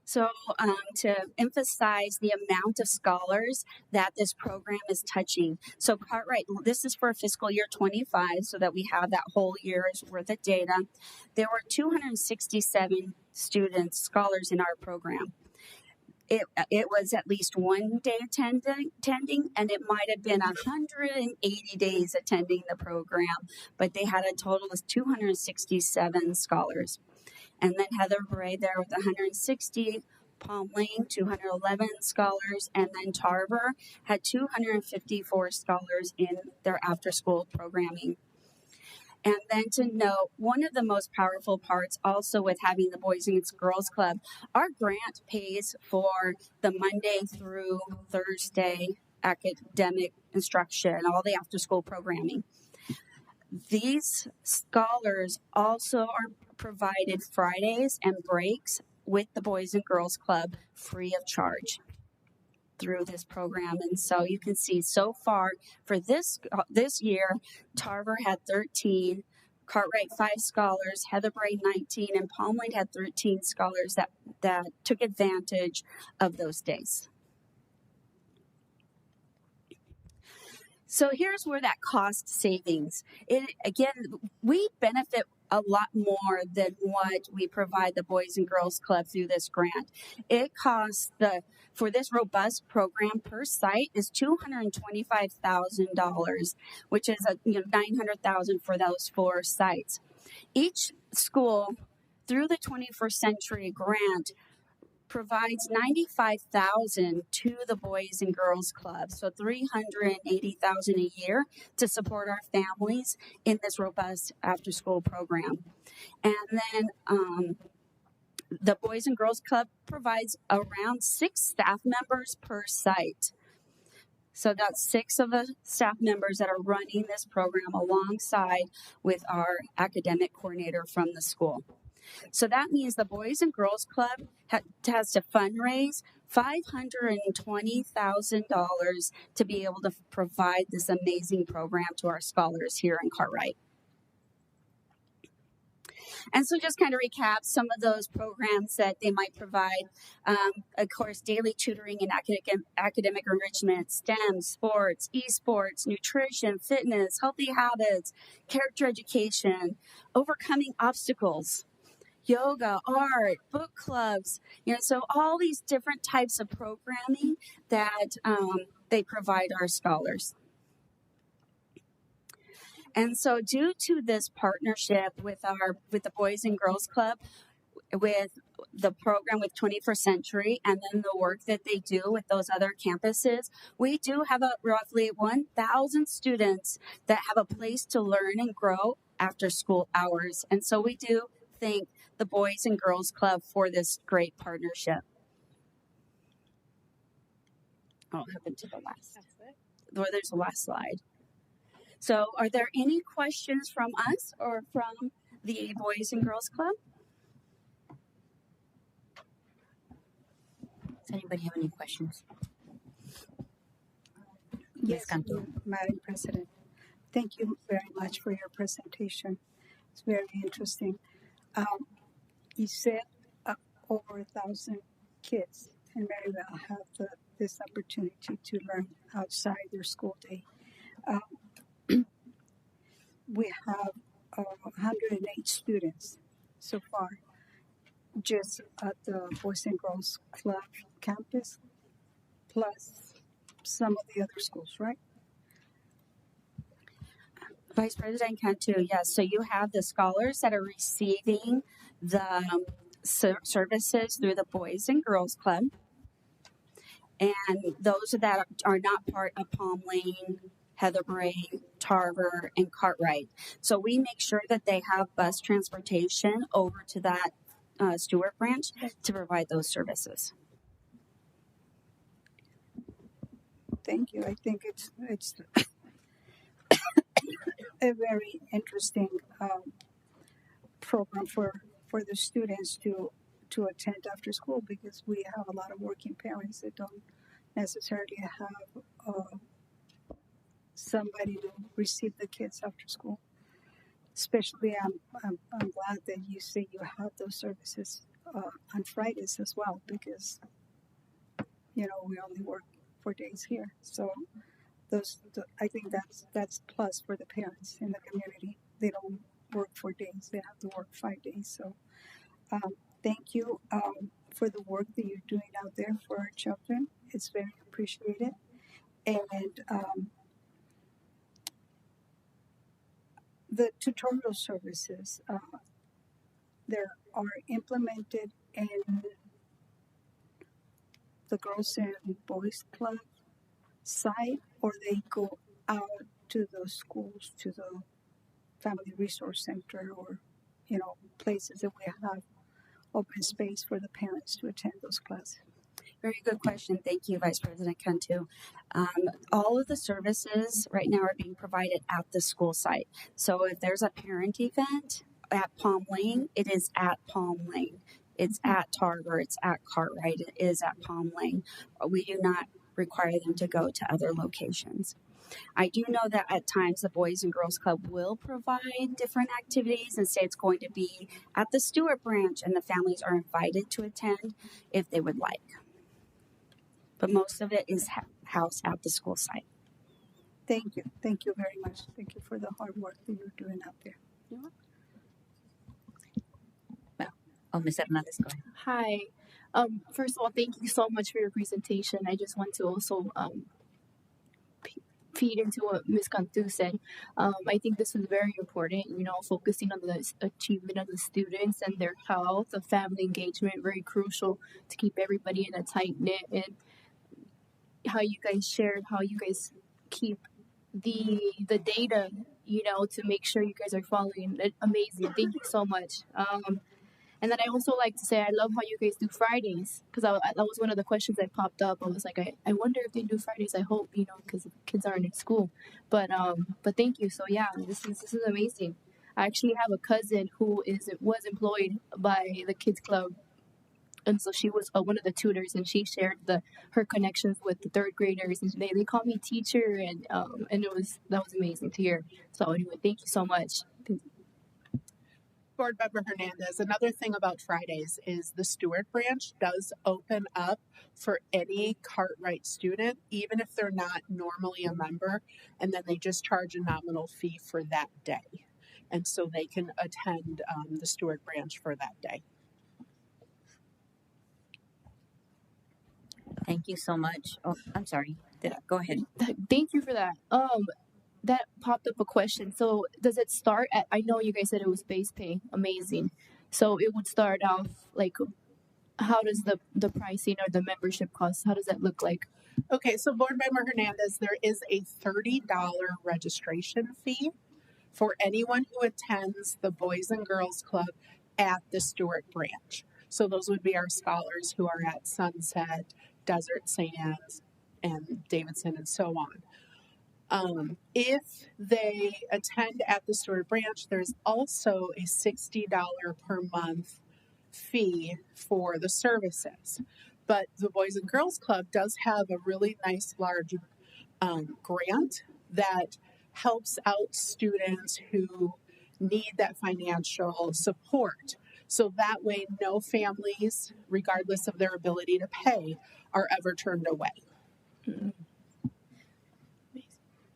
So to emphasize the amount of scholars that this program is touching. So Cartwright, this is for fiscal year 25, so that we have that whole year's worth of data. There were 267 students, scholars in our program. It was at least 1 day attending, and it might have been 180 days attending the program, but they had a total of 267 scholars. And then Heather Bray there with 160, Palm Lane, 211 scholars, and then Tarver had 254 scholars in their after-school programming. And then to note, one of the most powerful parts also with having the Boys and Girls Club, our grant pays for the Monday through Thursday academic instruction, all the after-school programming. These scholars also are provided Fridays and breaks with the Boys and Girls Club free of charge through this program. And so you can see so far for this year, Tarver had 13, Cartwright 5 scholars, Heather Bray 19, and Palm Lane had 13 scholars that took advantage of those days. So here's where that cost savings. Again, we benefit a lot more than what we provide the Boys and Girls Club through this grant. It costs for this robust program per site is $225,000, which is $900,000 for those 4 sites. Each school through the 21st Century Grant provides $95,000 to the Boys and Girls Club, so $380,000 a year to support our families in this robust after-school program. And then the Boys and Girls Club provides around 6 staff members per site. So that's 6 of the staff members that are running this program alongside with our academic coordinator from the school. So that means the Boys and Girls Club has to fundraise $520,000 to be able to provide this amazing program to our scholars here in Cartwright. And so just kind of recap some of those programs that they might provide. Of course, daily tutoring and academic enrichment, STEM, sports, esports, nutrition, fitness, healthy habits, character education, overcoming obstacles. yoga, art, book clubs, so all these different types of programming that they provide our scholars. And so due to this partnership with the Boys and Girls Club, with the program with 21st Century, and then the work that they do with those other campuses, we do have roughly 1,000 students that have a place to learn and grow after school hours. And so we do thank the Boys and Girls Club for this great partnership. I'll hop to the last. Or there's the last slide. So are there any questions from us or from the Boys and Girls Club? Does anybody have any questions? Yes, Madam President. Thank you very much for your presentation. It's very interesting. You said over 1,000 kids in Maryville have this opportunity to learn outside their school day. We have 108 students so far, just at the Boys and Girls Club campus, plus some of the other schools, right? Vice President Cantu, yes. So you have the scholars that are receiving the services through the Boys and Girls Club, and those that are not part of Palm Lane, Heatherbrae, Tarver, and Cartwright. So we make sure that they have bus transportation over to that Stewart branch to provide those services. Thank you. I think it's a very interesting program for the students to attend after school, because we have a lot of working parents that don't necessarily have somebody to receive the kids after school. Especially, I'm glad that you say you have those services on Fridays as well, because we only work 4 days here. So I think that's plus for the parents in the community. They don't work 4 days; they have to work 5 days. So thank you for the work that you're doing out there for our children. It's very appreciated, and the tutorial services there are implemented in the Girls and Boys Club side, or they go out to the schools, to the Family Resource Center, or places that we have open space for the parents to attend those classes. Very good question. Thank you, Vice President Cantu. All of the services right now are being provided at the school site. So if there's a parent event at Palm Lane, it is at Palm Lane. It's at Tarver, it's at Cartwright, it is at Palm Lane. We do not require them to go to other locations. I do know that at times the Boys and Girls Club will provide different activities and say it's going to be at the Stewart branch, and the families are invited to attend if they would like. But most of it is housed at the school site. Thank you. Thank you very much. Thank you for the hard work that you're doing out there. Ms. Hernandez, go ahead. Hi. First of all, thank you so much for your presentation. I just want to also feed into what Ms. Cantu said. I think this is very important, focusing on the achievement of the students and their health, the family engagement, very crucial to keep everybody in a tight knit. And how you guys shared, how you guys keep the data, to make sure you guys are following. Amazing. Thank you so much. And then I also like to say I love how you guys do Fridays, because that was one of the questions that popped up. I was like, I wonder if they do Fridays. I hope, because kids aren't in school. But thank you. So yeah, this is amazing. I actually have a cousin who was employed by the kids club, and so she was one of the tutors, and she shared her connections with the third graders, and they called me teacher, and that was amazing to hear. So anyway, thank you so much. Board Member Hernandez, another thing about Fridays is the Stewart branch does open up for any Cartwright student, even if they're not normally a member, and then they just charge a nominal fee for that day. and so they can attend the Stewart branch for that day. Thank you so much. Oh, I'm sorry. Go ahead. Thank you for that. That popped up a question. So does it start at, I know you guys said it was base pay, amazing. So it would start off like, how does the pricing or the membership cost, how does that look like? Okay, so Board Member Hernandez, there is a $30 registration fee for anyone who attends the Boys and Girls Club at the Stewart branch. So those would be our scholars who are at Sunset, Desert Sands, and Davidson, and so on. If they attend at the Stewart branch, there's also a $60 per month fee for the services. But the Boys and Girls Club does have a really nice large grant that helps out students who need that financial support. So that way, no families, regardless of their ability to pay, are ever turned away.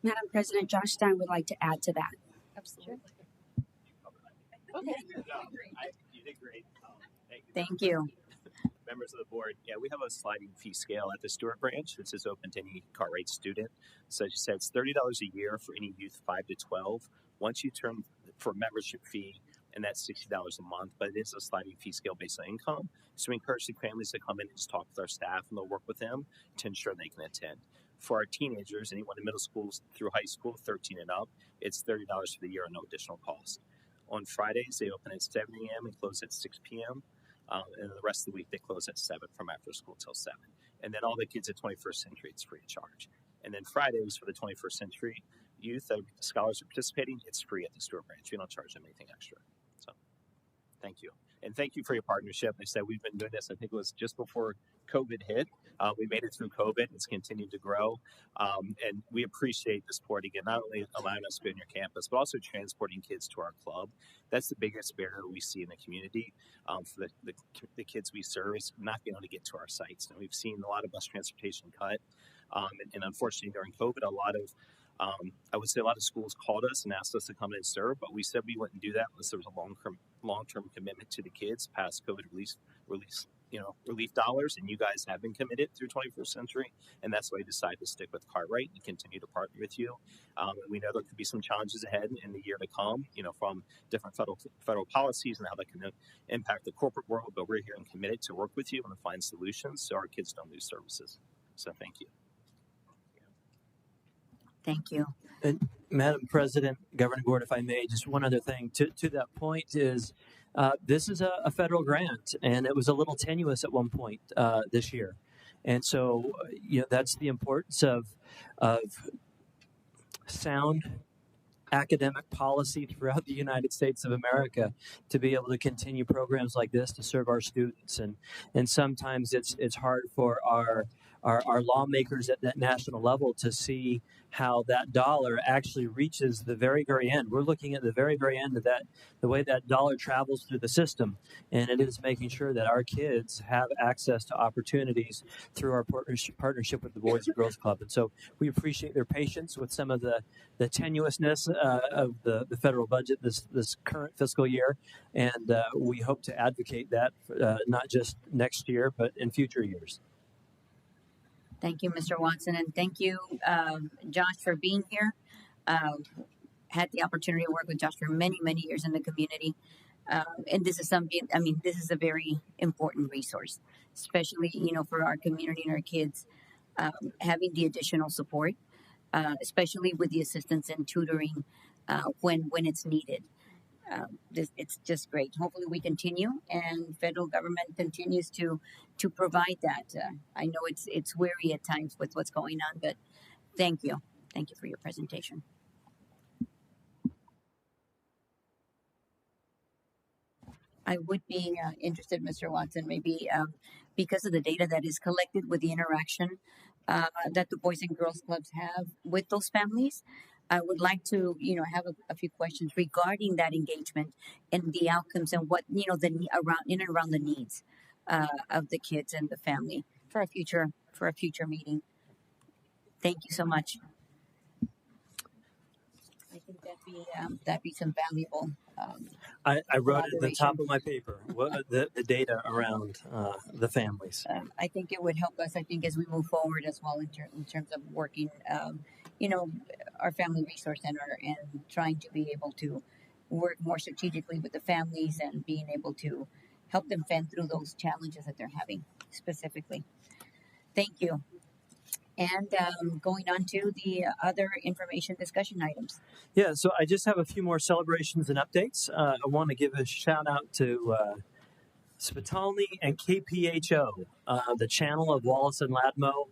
Madam President, Josh Stein would like to add to that. Absolutely. Okay. You did great. Thank you. Members of the board, yeah, we have a sliding fee scale at the Stewart branch. This is open to any Cartwright student. So as you said, it's $30 a year for any youth 5 to 12. Once you turn for a membership fee, and that's $60 a month, but it is a sliding fee scale based on income. So we encourage the families to come in and just talk with our staff, and they'll work with them to ensure they can attend. For our teenagers, anyone in middle school through high school, 13 and up, it's $30 for the year and no additional cost. On Fridays, they open at 7 a.m. and close at 6 p.m. And the rest of the week, they close at 7 from after school till 7. And then all the kids at 21st Century, it's free of charge. And then Fridays for the 21st Century youth that scholars are participating, it's free at the Stewart branch. We don't charge them anything extra. So thank you. And thank you for your partnership. They said we've been doing this, I think it was just before COVID hit. We made it through COVID. It's continued to grow. And we appreciate the support again, not only allowing us to be on your campus, but also transporting kids to our club. That's the biggest barrier we see in the community for the kids we serve is not being able to get to our sites. And we've seen a lot of bus transportation cut. And unfortunately, during COVID, I would say a lot of schools called us and asked us to come in and serve, but we said we wouldn't do that unless there was a long-term commitment to the kids past COVID relief dollars, and you guys have been committed through 21st Century, and that's why we decided to stick with Cartwright and continue to partner with you. We know there could be some challenges ahead in the year to come, from different federal policies and how that can impact the corporate world, but we're here and committed to work with you and to find solutions so our kids don't lose services. So thank you. Thank you. And Madam President, Governing Board, if I may, just one other thing to that point is this is a federal grant, and it was a little tenuous at one point this year. And so, that's the importance of sound academic policy throughout the United States of America to be able to continue programs like this to serve our students. And sometimes it's hard for our lawmakers at that national level to see how that dollar actually reaches the very, very end. We're looking at the very, very end of that, the way that dollar travels through the system. And it is making sure that our kids have access to opportunities through our partnership with the Boys and Girls Club. And so we appreciate their patience with some of the tenuousness of the federal budget this current fiscal year. And we hope to advocate that not just next year, but in future years. Thank you, Mr. Watson, and thank you, Josh, for being here. Had the opportunity to work with Josh for many, many years in the community. And this is something, this is a very important resource, especially, for our community and our kids, having the additional support, especially with the assistance and tutoring when it's needed. It's just great. Hopefully we continue and federal government continues to provide that. I know it's weary at times with what's going on, but thank you. Thank you for your presentation. I would be interested, Mr. Watson, maybe because of the data that is collected with the interaction that the Boys and Girls Clubs have with those families. I would like to, have a few questions regarding that engagement and the outcomes and what, around the needs of the kids and the family for a future meeting. Thank you so much. think that'd be some valuable. I wrote it at the top collaboration. of my paper, the data around the families. I think it would help us. I think as we move forward as well in terms of working, you know, our family resource center and trying to be able to work more strategically with the families and being able to help them fend through those challenges that they're having specifically. Thank you. And going on to the other information discussion items. Yeah, so I just have a few more celebrations and updates. I want to give a shout out to Spitalny and KPHO, the channel of Wallace and Ladmo.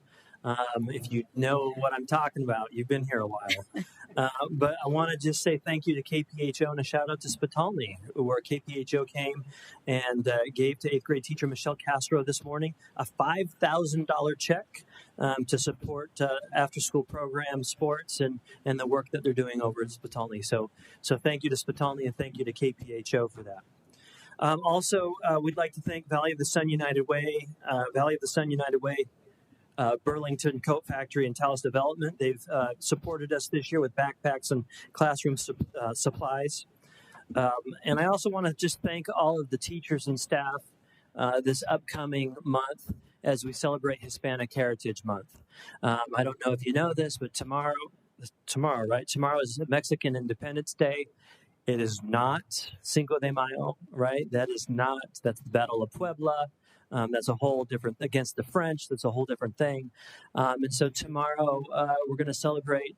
If you know what I'm talking about, you've been here a while. But I want to just say thank you to KPHO and a shout out to Spitalny, where KPHO came and gave to 8th grade teacher Michelle Castro this morning a $5,000 check to support after school programs, sports, and the work that they're doing over at Spitalny. So thank you to Spitalny and thank you to KPHO for that. Also, we'd like to thank Valley of the Sun United Way, Burlington Coat Factory and Talos Development. They've supported us this year with backpacks and classroom supplies. And I also want to just thank all of the teachers and staff this upcoming month as we celebrate Hispanic Heritage Month. I don't know if you know this, but tomorrow, right? Tomorrow is Mexican Independence Day. It is not Cinco de Mayo, right? That's the Battle of Puebla. That's a whole different, against the French, that's a whole different thing. And so tomorrow we're going to celebrate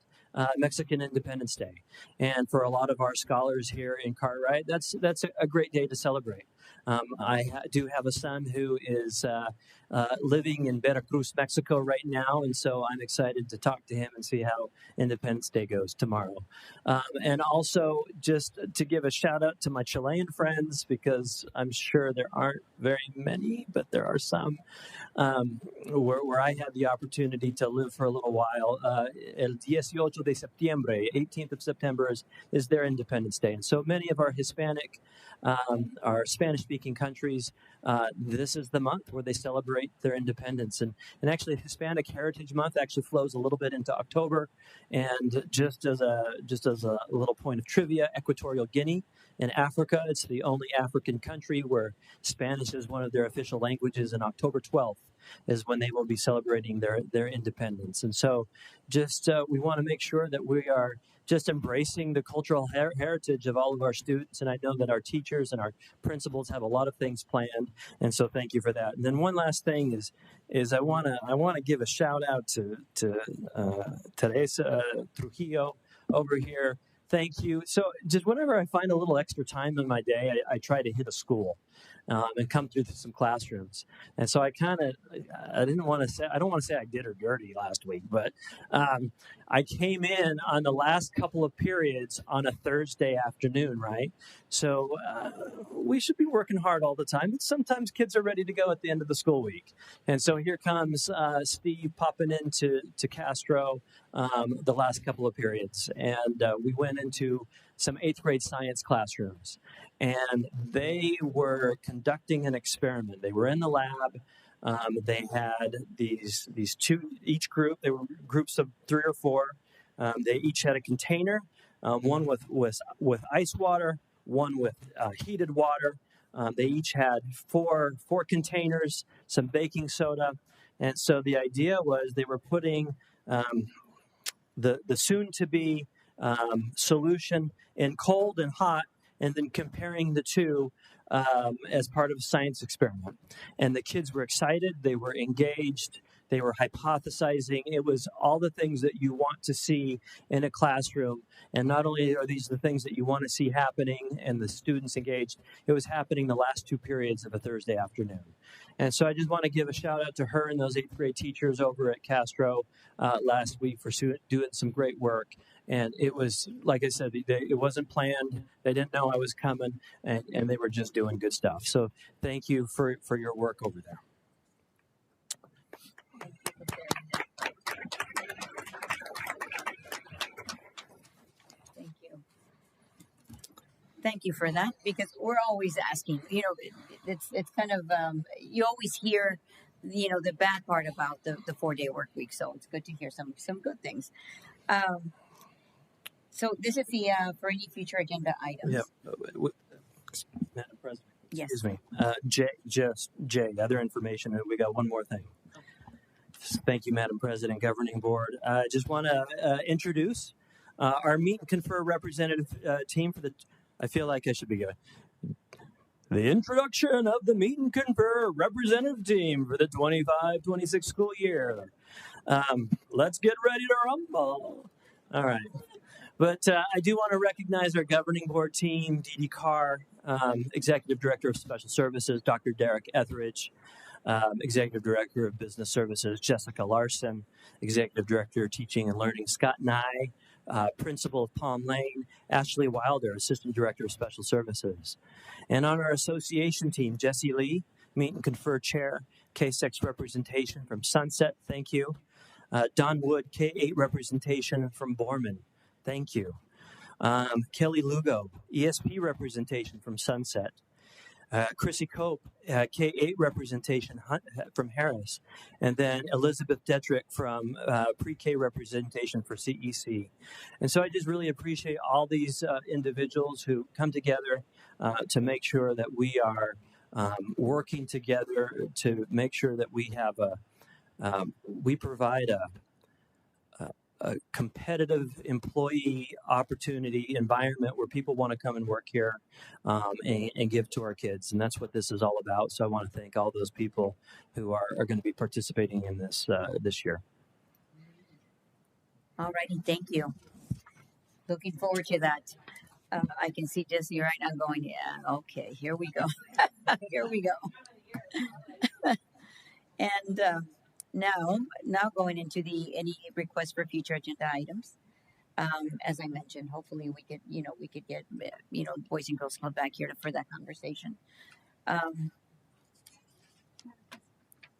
Mexican Independence Day. And for a lot of our scholars here in Cartwright, that's a great day to celebrate. I do have a son who is living in Veracruz, Mexico right now, and so I'm excited to talk to him and see how Independence Day goes tomorrow. And also just to give a shout out to my Chilean friends, because I'm sure there aren't very many, but there are some, where I had the opportunity to live for a little while. El 18 de septiembre, 18th of September is their Independence Day. And so many of our Hispanic, our Spanish-speaking countries, this is the month where they celebrate their independence. And actually, Hispanic Heritage Month actually flows a little bit into October. And just as a little point of trivia, Equatorial Guinea in Africa, it's the only African country where Spanish is one of their official languages, and October 12th is when they will be celebrating their independence. And so just we want to make sure that we are just embracing the cultural heritage of all of our students. And I know that our teachers and our principals have a lot of things planned. And so thank you for that. And then one last thing is I want to give a shout out to Teresa Trujillo over here. Thank you. So just whenever I find a little extra time in my day, I try to hit a school and come through some classrooms. And so I don't want to say I did her dirty last week, but I came in on the last couple of periods on a Thursday afternoon, right? So we should be working hard all the time, but sometimes kids are ready to go at the end of the school week. And so here comes Steve popping into Castro the last couple of periods. And we went into some 8th grade science classrooms, and they were conducting an experiment. They were in the lab. They had these two, each group, they were groups of 3 or 4. They each had a container, one with ice water, one with heated water. They each had four containers, some baking soda. And so the idea was they were putting the soon-to-be solution in cold and hot, and then comparing the two as part of a science experiment. And the kids were excited. They were engaged. They were hypothesizing. It was all the things that you want to see in a classroom. And not only are these the things that you want to see happening and the students engaged, it was happening the last 2 periods of a Thursday afternoon. And so I just want to give a shout out to her and those 8th grade teachers over at Castro last week for doing some great work. And it was, like I said, it wasn't planned. They didn't know I was coming, and they were just doing good stuff. So thank you for your work over there. Thank you. Thank you for that, because we're always asking, it's kind of, you always hear, the bad part about the 4-day work week. So it's good to hear some good things. So this is the for any future agenda items. Yep. Madam President. Yes. Excuse me. Jay, other information. We got one more thing. Thank you, Madam President, Governing Board. I just want to introduce our Meet and Confer representative team for the. I feel like I should be good. The introduction of the Meet and Confer representative team for the 25-26 school year. Let's get ready to rumble. All right. But I do want to recognize our governing board team, Dee Dee Carr, Executive Director of Special Services, Dr. Derek Etheridge, Executive Director of Business Services, Jessica Larson, Executive Director of Teaching and Learning, Scott Nye, Principal of Palm Lane, Ashley Wilder, Assistant Director of Special Services. And on our association team, Jesse Lee, Meet and Confer Chair, K-6 representation from Sunset, thank you. Don Wood, K-8 representation from Borman, thank you. Kelly Lugo, ESP representation from Sunset. Chrissy Cope, K-8 representation from Harris. And then Elizabeth Detrick from pre-K representation for CEC. And so I just really appreciate all these individuals who come together to make sure that we are working together to make sure that we have we provide a competitive employee opportunity environment where people want to come and work here and give to our kids. And that's what this is all about. So I want to thank all those people who are going to be participating in this this year. All righty, thank you. Looking forward to that. I can see Jesse right now going, yeah, okay, here we go. Here we go. And now going into any requests for future agenda items. As I mentioned, hopefully we could get Boys and Girls Club back here for that conversation.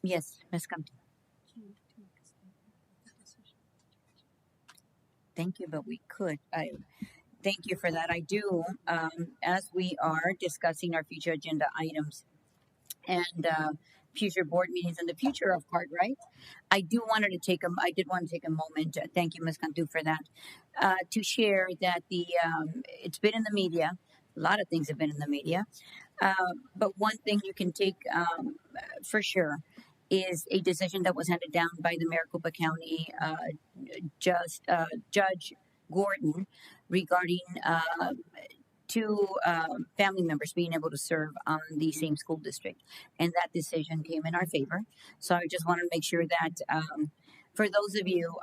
Yes, Ms. Compton. Thank you, but we could. Thank you for that. I do. As we are discussing our future agenda items and future board meetings and the future of Cartwright, I did want to take a moment. Thank you, Ms. Cantu, for that. To share that it's been in the media. A lot of things have been in the media, but one thing you can take for sure is a decision that was handed down by the Maricopa County Judge Gordon regarding two family members being able to serve on the same school district. And that decision came in our favor. So I just want to make sure that for those of you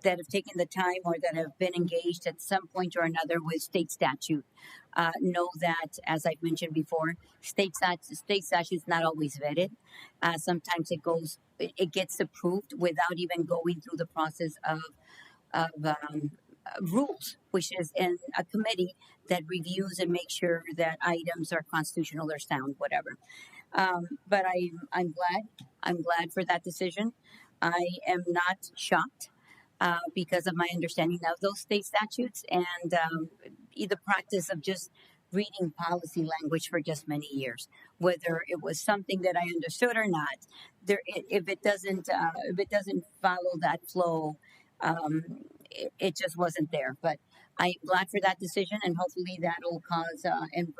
that have taken the time or that have been engaged at some point or another with state statute, know that, as I've mentioned before, state statute is not always vetted. Sometimes it gets approved without even going through the process of rules, which is in a committee that reviews and makes sure that items are constitutional or sound, whatever. But I'm glad for that decision. I am not shocked because of my understanding of those state statutes and the practice of just reading policy language for just many years, whether it was something that I understood or not. If it doesn't follow that flow, it just wasn't there. But I'm glad for that decision, and hopefully that will cause and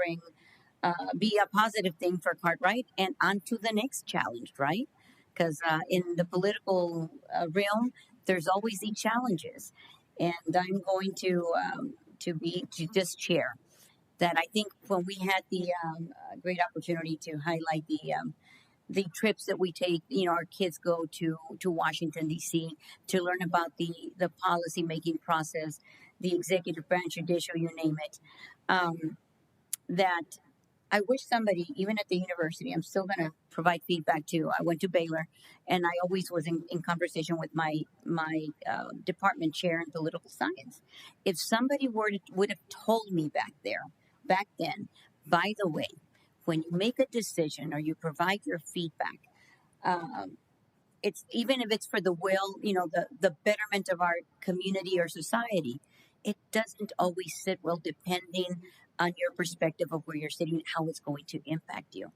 be a positive thing for Cartwright and on to the next challenge, right? Because in the political realm, there's always these challenges, and I'm going to just share that I think when we had the great opportunity to highlight the trips that we take, our kids go to Washington, D.C. to learn about the policy making process, the executive branch, judicial, you name it, that I wish somebody, even at the university, I'm still going to provide feedback to. I went to Baylor, and I always was in conversation with my department chair in political science. If somebody would have told me back then, by the way, when you make a decision or you provide your feedback, it's even if it's for the the betterment of our community or society, it doesn't always sit well depending on your perspective of where you're sitting, how it's going to impact you.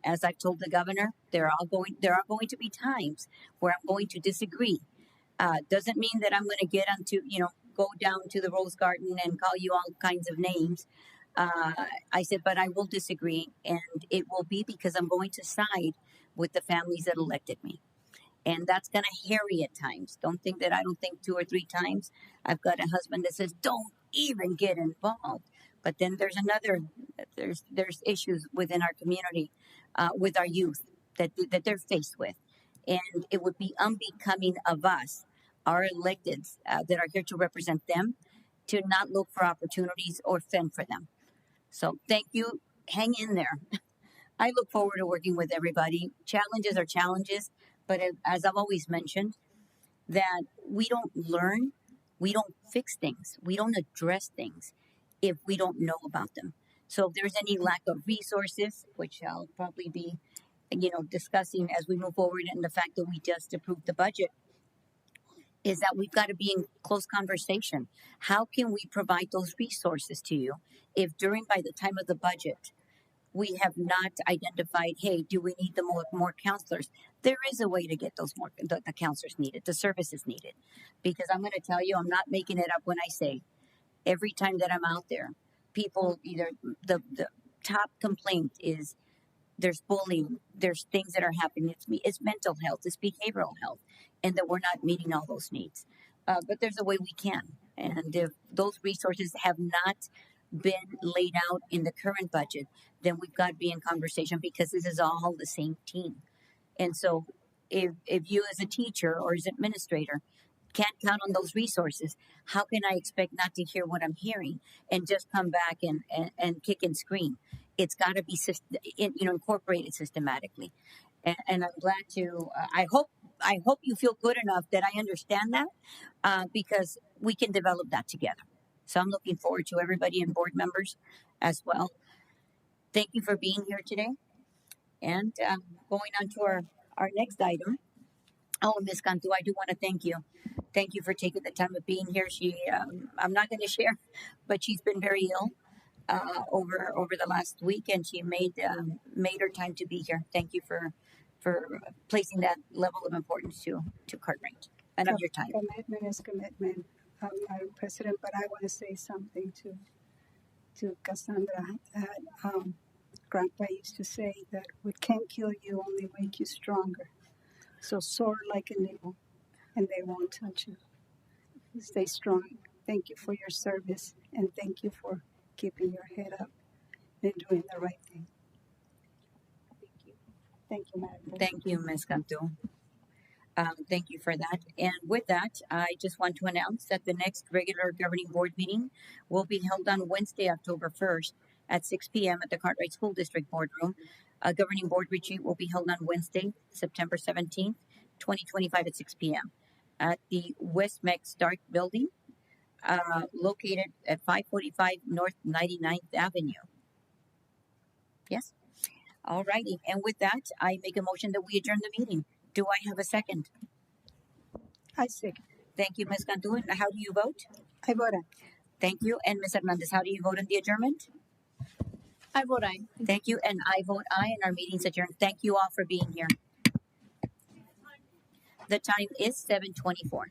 As I've told the governor, there are going to be times where I'm going to disagree. Doesn't mean that I'm going to get onto go down to the Rose Garden and call you all kinds of names. I said, but I will disagree, and it will be because I'm going to side with the families that elected me. And that's kind of hairy at times. Don't think that I don't think 2 or 3 times. I've got a husband that says, don't even get involved. But then there's issues within our community with our youth that they're faced with. And it would be unbecoming of us, our electeds that are here to represent them, to not look for opportunities or fend for them. So thank you. Hang in there. I look forward to working with everybody. Challenges are challenges, but as I've always mentioned, that we don't learn, we don't fix things, we don't address things if we don't know about them. So if there's any lack of resources, which I'll probably be, discussing as we move forward, and the fact that we just approved the budget, is that we've got to be in close conversation. How can we provide those resources to you if by the time of the budget, we have not identified, hey, do we need more counselors? There is a way to get those the counselors needed, the services needed. Because I'm going to tell you, I'm not making it up when I say every time that I'm out there, people either the top complaint is there's bullying, there's things that are happening. It's mental health, it's behavioral health, and that we're not meeting all those needs. But there's a way we can. And if those resources have not been laid out in the current budget, then we've got to be in conversation, because this is all the same team. And so if you as a teacher or as administrator can't count on those resources, how can I expect not to hear what I'm hearing and just come back and kick and scream? It's got to be incorporated systematically. And I'm glad to. I hope you feel good enough that I understand that, because we can develop that together. So I'm looking forward to everybody and board members as well. Thank you for being here today. And going on to our next item. Oh, Ms. Cantu, I do want to thank you. Thank you for taking the time of being here. I'm not going to share, but she's been very ill over the last week, and she made her time to be here. Thank you for placing that level of importance to Cartwright and of your time. Commitment is commitment, Madam President. But I want to say something to Cassandra. That Grandpa used to say that what can't kill you only make you stronger. So soar like an eagle, and they won't touch you. Stay strong. Thank you for your service, and thank you for keeping your head up and doing the right thing. Thank you. Thank you, Madam. Thank you, Ms. Cantu. Thank you for that. And with that, I just want to announce that the next regular governing board meeting will be held on Wednesday, October 1st at 6 p.m. at the Cartwright School District Boardroom. A governing board retreat will be held on Wednesday, September 17th, 2025 at 6 p.m. at the West Mex Stark Building, located at 545 North 99th Avenue. Yes? All righty. And with that, I make a motion that we adjourn the meeting. Do I have a second? I second. Thank you, Ms. Cantu. And how do you vote? I vote aye. Thank you. And Ms. Hernandez, how do you vote on the adjournment? I vote aye. Thank you. And I vote aye, and our meeting's adjourned. Thank you all for being here. The time is 7:24.